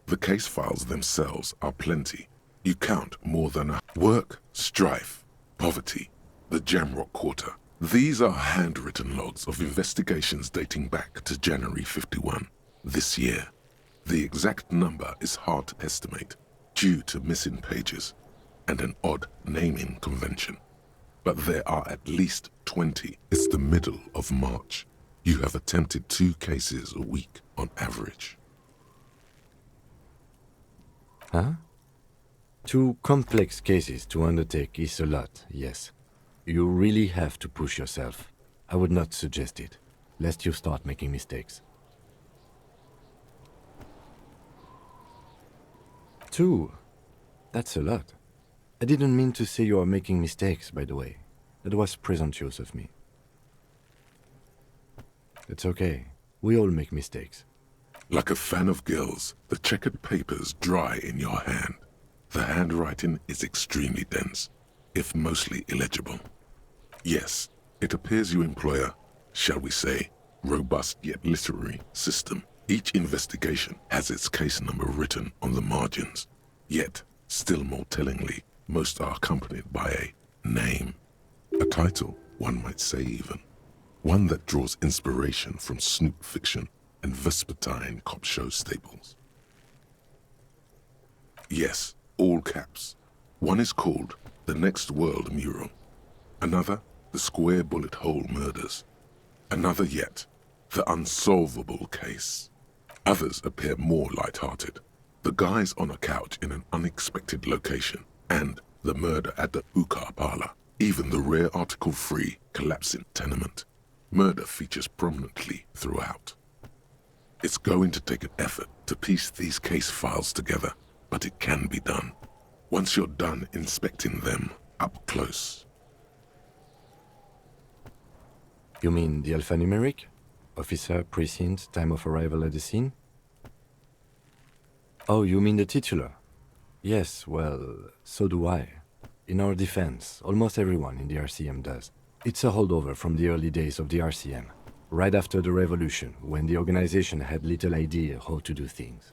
The case files themselves are plenty. You count more than work, strife, poverty, the Jamrock Quarter. These are handwritten logs of investigations dating back to January 51, this year. The exact number is hard to estimate due to missing pages and an odd naming convention. But there are at least 20. It's the middle of March. You have attempted 2 cases a week on average. Huh? 2 complex cases to undertake is a lot, yes. You really have to push yourself. I would not suggest it, lest you start making mistakes. 2? That's a lot. I didn't mean to say you are making mistakes, by the way. That was presumptuous of me. It's okay. We all make mistakes. Like a fan of gills, the checkered papers dry in your hand. The handwriting is extremely dense, if mostly illegible. Yes, it appears you employ a, shall we say, robust yet literary system. Each investigation has its case number written on the margins. Yet, still more tellingly, most are accompanied by a name. A title, one might say even. One that draws inspiration from snoop fiction and vespertine cop show staples. Yes, all caps. One is called The Next World Mural. Another, The Square Bullet Hole Murders. Another yet, The Unsolvable Case. Others appear more light-hearted. The guys on a couch in an unexpected location, and the murder at the hookah parlor. Even the rare article-free collapsing tenement. Murder features prominently throughout. It's going to take an effort to piece these case files together, but it can be done. Once you're done inspecting them up close. You mean the alphanumeric? Officer, precinct, time of arrival at the scene? Oh, you mean the titular? Yes, well, so do I. In our defense, almost everyone in the RCM does. It's a holdover from the early days of the RCM, right after the revolution, when the organization had little idea how to do things.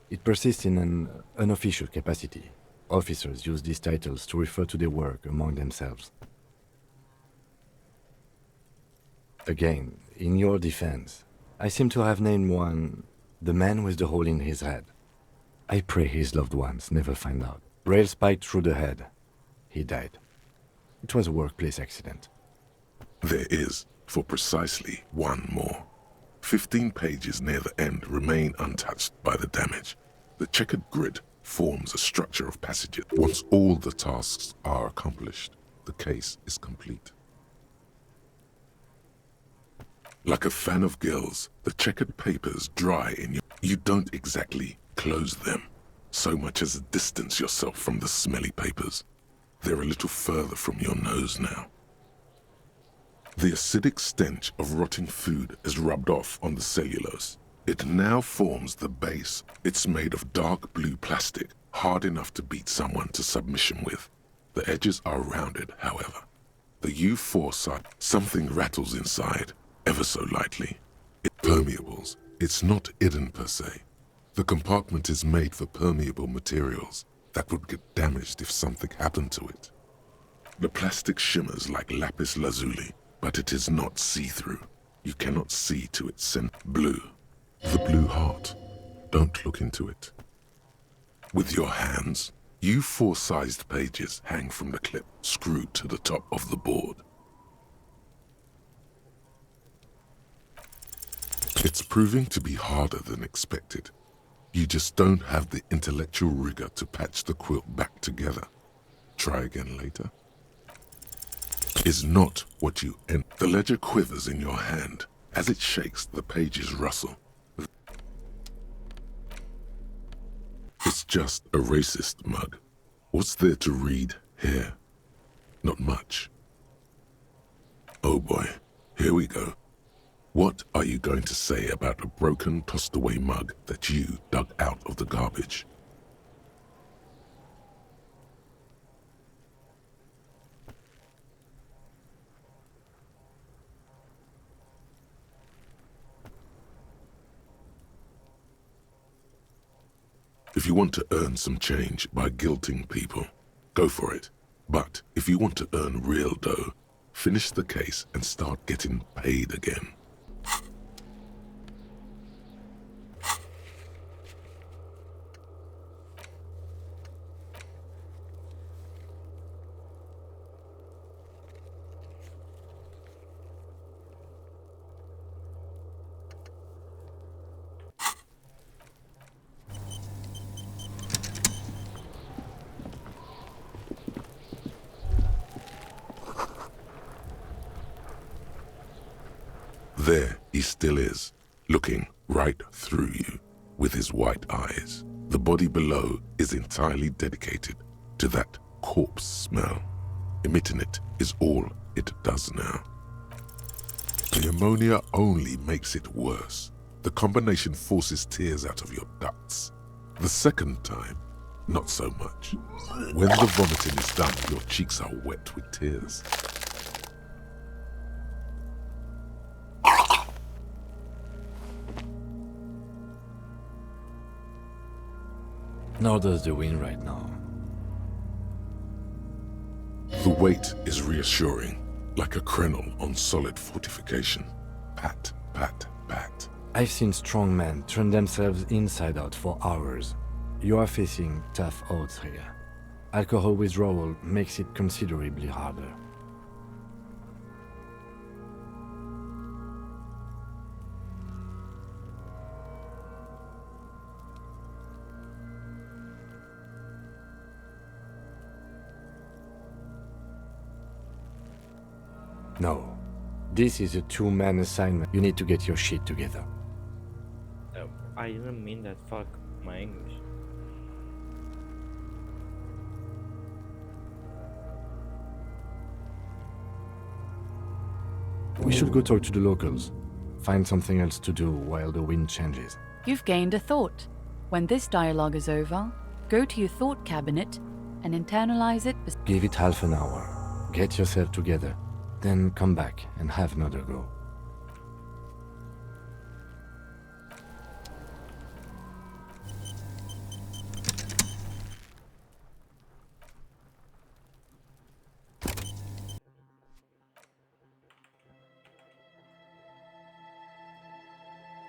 It persists in an unofficial capacity. Officers use these titles to refer to their work among themselves. Again, in your defense, I seem to have named one the man with the hole in his head. I pray his loved ones never find out. Rail spiked through the head. He died. It was a workplace accident. There is, for precisely one more. 15 pages near the end remain untouched by the damage. The checkered grid forms a structure of passages. Once all the tasks are accomplished, the case is complete. Like a fan of gills, the checkered papers dry in your... You don't exactly close them, so much as distance yourself from the smelly papers. They're a little further from your nose now. The acidic stench of rotting food is rubbed off on the cellulose. It now forms the base. It's made of dark blue plastic, hard enough to beat someone to submission with. The edges are rounded, however. The U4 side, something rattles inside, ever so lightly. It permeables. It's not hidden per se. The compartment is made for permeable materials that would get damaged if something happened to it. The plastic shimmers like lapis lazuli, but it is not see-through. You cannot see to its center. Blue. The blue heart. Don't look into it. With your hands, U4-sized pages hang from the clip, screwed to the top of the board. It's proving to be harder than expected. You just don't have the intellectual rigor to patch the quilt back together. Try again later. Is not what you end. The ledger quivers in your hand. As it shakes, the pages rustle. It's just a racist mug. What's there to read here? Not much. Oh boy, here we go. What are you going to say about a broken, tossed-away mug that you dug out of the garbage? If you want to earn some change by guilting people, go for it. But if you want to earn real dough, finish the case and start getting paid again. There he still is, looking right through you with his white eyes. The body below is entirely dedicated to that corpse smell. Emitting it is all it does now. The ammonia only makes it worse. The combination forces tears out of your ducts. The second time, not so much. When the vomiting is done, your cheeks are wet with tears. Nor does the wind right now. The weight is reassuring, like a crenel on solid fortification. Pat, pat, pat. I've seen strong men turn themselves inside out for hours. You are facing tough odds here. Alcohol withdrawal makes it considerably harder. No. This is a two-man assignment. You need to get your shit together. I didn't mean that. Fuck my English. We should go talk to the locals. Find something else to do while the wind changes. You've gained a thought. When this dialogue is over, go to your thought cabinet and internalize it. Give it half an hour. Get yourself together. Then come back and have another go.